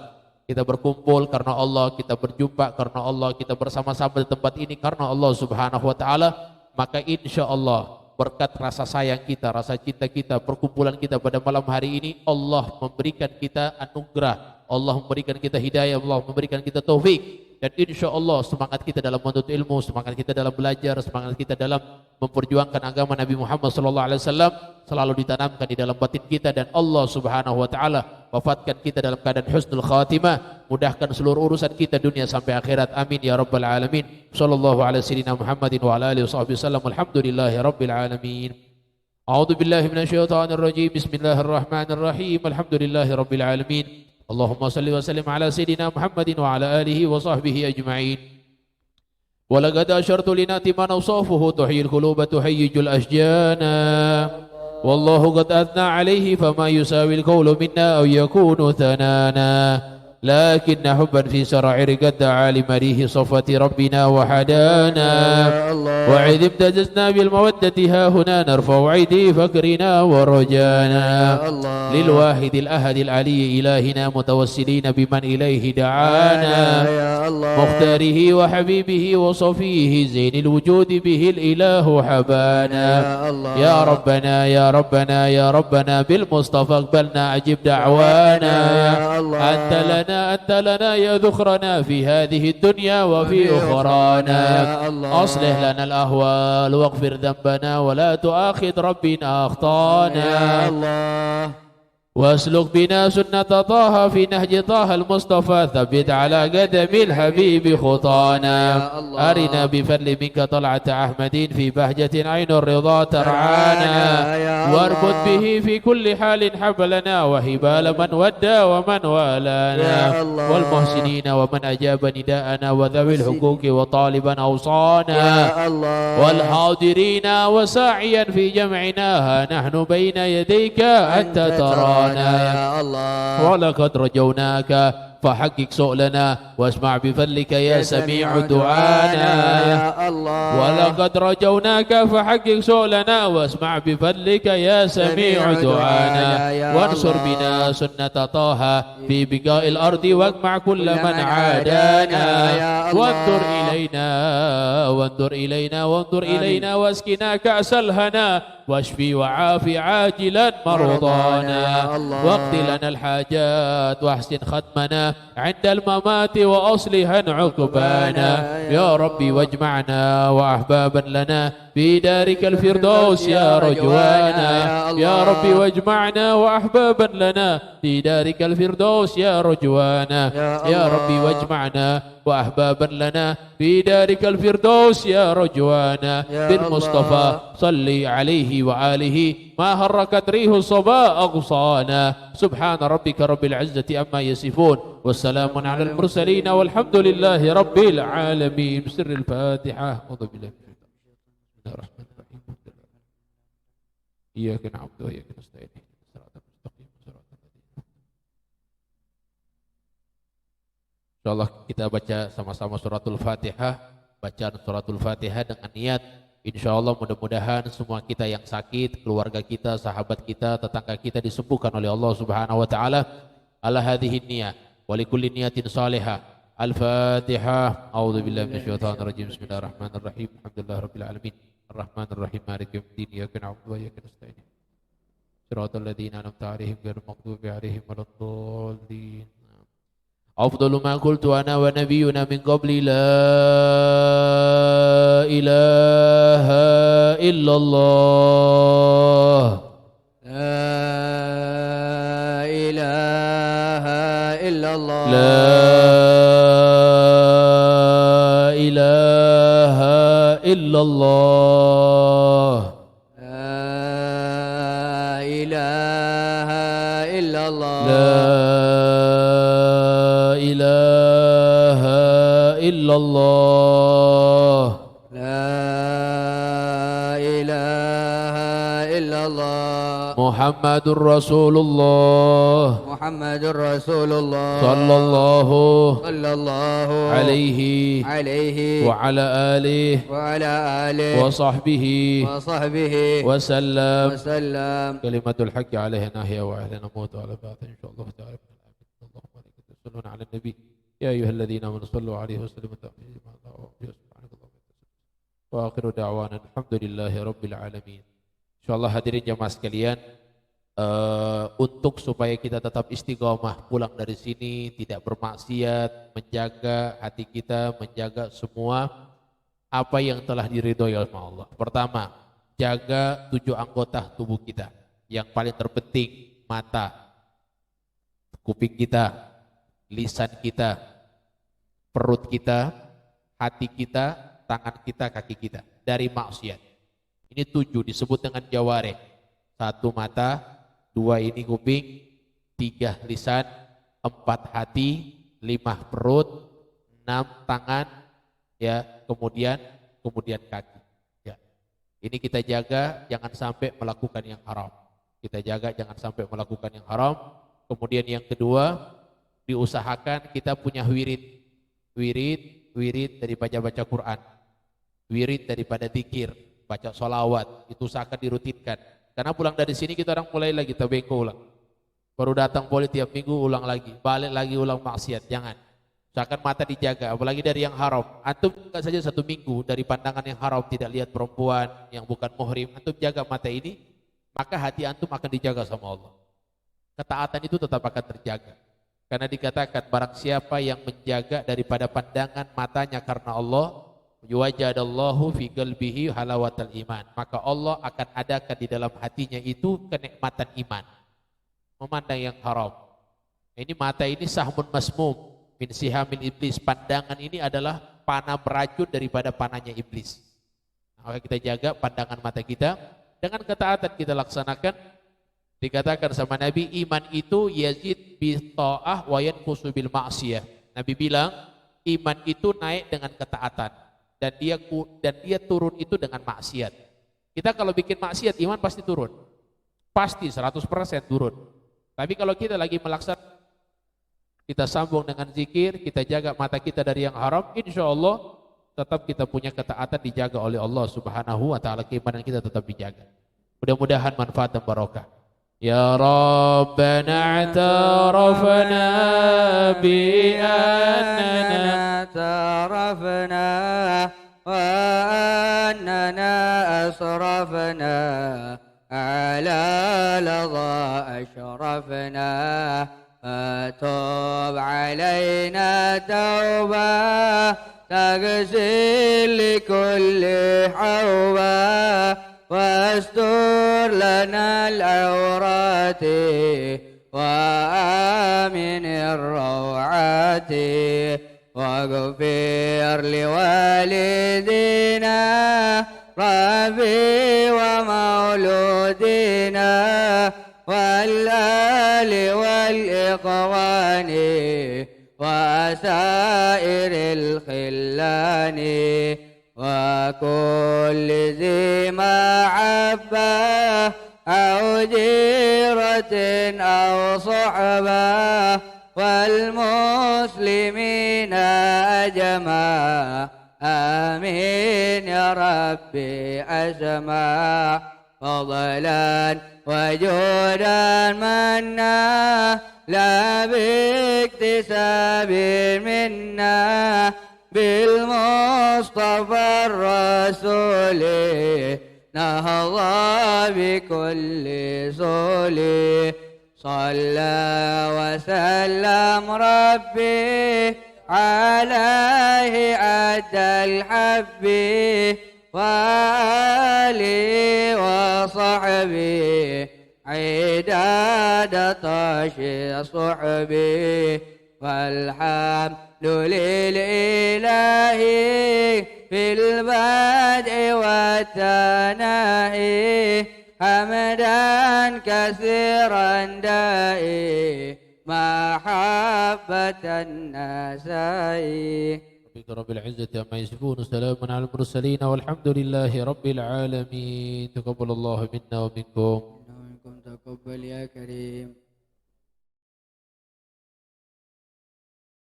[SPEAKER 1] Kita berkumpul karena Allah, kita berjumpa karena Allah, kita bersama-sama di tempat ini karena Allah Subhanahu wa taala. Maka insya Allah berkat rasa sayang kita, rasa cinta kita, perkumpulan kita pada malam hari ini, Allah memberikan kita anugerah, Allah memberikan kita hidayah, Allah memberikan kita taufik. Dan insya Allah semangat kita dalam menuntut ilmu, semangat kita dalam belajar, semangat kita dalam memperjuangkan agama Nabi Muhammad SAW selalu ditanamkan di dalam batin kita, dan Allah Subhanahu wa taala wafatkan kita dalam keadaan husnul khatimah, mudahkan seluruh urusan kita dunia sampai akhirat. Amin ya rabbal alamin. Sallallahu ala sayyidina Muhammadin wa ala alihi washabbihi wasallam. Alhamdulillahi rabbil alamin. A'udzu billahi minasyaitonir rajim. Bismillahirrahmanirrahim. Alhamdulillahi rabbil alamin. Allahumma salli wa sallim ala sayyidina Muhammadin wa ala alihi wa sahbihi ajma'in. Wa laqad ashartu linati man awsafuhu tuhyil quluba tuhayyijul ashjana. Wallahu qad athna alayhi fama yusawi al-qawlu minna aw yakunu thanana. لكن حبا في سرائر قد دعا لمريه صفة ربنا وحدانا. وعذ امتززنا بالمودة ها هنا نرفع أيدي فكرنا ورجانا. للواحد الأحد العلي إلهنا متوسلين بمن إليه دعانا. مختاره وحبيبه وصفيه زين الوجود به الإله حبانا. يا ربنا يا ربنا يا ربنا بالمصطفى اقبلنا أجب دعوانا. أنت لنا يا ذخرنا في هذه الدنيا وفي أخرانا. أصلح لنا الأهوال واغفر ذنبنا ولا تؤاخذ ربنا أخطانا. واسلك بنا سنة طه في نهج طه المصطفى ثبت على قدم الحبيب خطانا. أرنا بفضل منك طلعة أحمد في بهجة عين الرضا ترعانا. واربط به في كل حال حبلنا وهبال من ودى ومن والانا. والمحسنين ومن أجاب نداءنا وذوي الحقوق وطالبا أوصانا. والحاضرين وساعيا في جمعنا ها نحن بين يديك أنت ترانا. يا الله. ولقد رجوناك فحقق سؤلنا واسمع بفضلك يا سميع دعانا. يا الله. ولقد رجوناك فحقق سؤلنا واسمع بفضلك يا سميع دعانا. وانصر بنا سنة طه في بقاء الأرض واجمع كل من عادانا. وانظر إلينا وانظر إلينا وانظر إلينا واسقنا كأس الهنا واشفي وعافي عاجلا مرضانا. واقض لنا الحاجات واحسن ختمنا عند الممات وأصلحا عقبانا. يا ربي واجمعنا وأحبابا لنا في دارك الفردوس يا رجوانا. يا ربي واجمعنا وأحبابا لنا في دارك الفردوس يا رجوانا. يا ربي واجمعنا وأحبابا لنا في دارك الفردوس يا رجوانا. بالمصطفى صلي عليه وآله ما هركت ريح الصبا أغصانا. سبحان ربك رب العزة عما يصفون والسلام على المرسلين والحمد لله رب العالمين. بسر الفاتحة. أعوذ بالله من الرحمن الرحيم. إياك نعبد وإياك نستعين. InsyaAllah kita baca sama-sama suratul Fatihah. Bacaan suratul Fatihah dengan niat InsyaAllah mudah-mudahan semua kita yang sakit, keluarga kita, sahabat kita, tetangga kita disembuhkan oleh Allah Subhanahu wa taala. Ala hadhihi niyah. wa likulli niyatin salihah. Al-Fatihah. A'udzu billahi minasyaitonir rajim. Bismillahirrahmanirrahim. Alhamdulillahirabbil alamin. Arrahmanir rahim. Maliki yaumiddin. Iyyaka na'budu wa iyyaka nasta'in. Shiratal ladzina an'amta 'alaihim ghairil maghdubi 'alaihim waladdallin. Afdalu ma qultu ana wa nabiyyuna min qabli la ilaha illallah.
[SPEAKER 2] La ilaha illallah.
[SPEAKER 1] La ilaha illallah.
[SPEAKER 2] La ilaha illallah.
[SPEAKER 1] La ilaha illallah.
[SPEAKER 2] La ilaha illallah.
[SPEAKER 1] Muhammadur Rasulullah
[SPEAKER 2] Muhammadur Rasulullah
[SPEAKER 1] sallallahu
[SPEAKER 2] alaihi
[SPEAKER 1] wa ala alihi
[SPEAKER 2] wa ala alihi
[SPEAKER 1] wa sahbihi wa sallam.
[SPEAKER 2] Kalimatul
[SPEAKER 1] haqqi alaihi nahya wa ahlina mutu ala batin insyaallah ta'ala. Allahumma salli ala nabi ya ayyuhalladzina amanu sallu alaihi wa sallimu taslima. Wa akhiru da'wana alhamdulillahi rabbil alamin. Insyaallah hadirin jamaah sekalian, untuk supaya kita tetap istiqomah pulang dari sini, tidak bermaksiat, menjaga hati kita, menjaga semua apa yang telah diridhoi oleh Allah. Pertama, jaga 7 anggota tubuh kita. Yang paling terpenting, mata, kuping kita, lisan kita, perut kita, hati kita, tangan kita, kaki kita dari maksiat. Ini 7 disebut dengan jawareh. 1 mata, 2 ini kuping, 3 lisan, 4 hati, 5 perut, 6 tangan, ya, kemudian kaki. Ya. Ini kita jaga jangan sampai melakukan yang haram. Kita jaga jangan sampai melakukan yang haram. Kemudian yang kedua, diusahakan kita punya wirid dari baca Quran, wirid daripada zikir, baca sholawat, itu usahakan dirutinkan. Karena pulang dari sini kita orang mulai lagi tabengko ulang. Baru datang boleh tiap minggu ulang lagi, balik lagi ulang maksiat. Jangan. Usahakan mata dijaga, apalagi dari yang haram. Antum buka saja 1 minggu dari pandangan yang haram, tidak lihat perempuan yang bukan muhrim. Antum jaga mata ini, maka hati antum akan dijaga sama Allah. Ketaatan itu tetap akan terjaga. Karena dikatakan barang siapa yang menjaga daripada pandangan matanya karena Allah, yuwajadallahu fi qalbihi halawatal iman, maka Allah akan adakan di dalam hatinya itu kenikmatan iman. Memandang yang haram. Ini mata ini sahmun masmum min sihamil iblis. Pandangan ini adalah panah beracun daripada panahnya iblis. Maka kita jaga pandangan mata kita dengan ketaatan kita laksanakan. Dikatakan sama Nabi, iman itu yazid bi ta'ah wa yanqusu bil ma'siyah. Nabi bilang, iman itu naik dengan ketaatan. Dan dia turun itu dengan maksiat. Kita kalau bikin maksiat, iman pasti turun. Pasti 100% turun. Tapi kalau kita lagi melaksanakan, kita sambung dengan zikir, kita jaga mata kita dari yang haram, insya Allah tetap kita punya ketaatan dijaga oleh Allah Subhanahu wa ta'ala. Keimanan kita tetap dijaga. Mudah-mudahan manfaat dan barokah. Ya Rabbana a'tarafna bi'annana
[SPEAKER 2] tarafna wa annana asrafna ala ladha ashrafna fatub alayna tawbah taghsil likulli hawbah واستر لنا العورات وآمن الروعات واغفر لوالدينا ربي ومولودينا والآل والإخوان وسائر الخلان وكل ذي محبة أو جيرة أو صحبة والمسلمين أجمع آمين يا ربي أجمع فضلا وجودا منا لا باكتساب منا بالمصطفى الرسول نهضى بكل زول صلى وسلم ربي عليه أدى الحب وآله وصحبه عداد طش صحبه والحمد لله في البدء والثناء حمدا كثيرا دائي محبة النسائي
[SPEAKER 1] رب العزة عما يصفون سلام على المرسلين والحمد لله رب العالمين تقبل الله منا ومنكم
[SPEAKER 2] إنه منكم تقبل يا كريم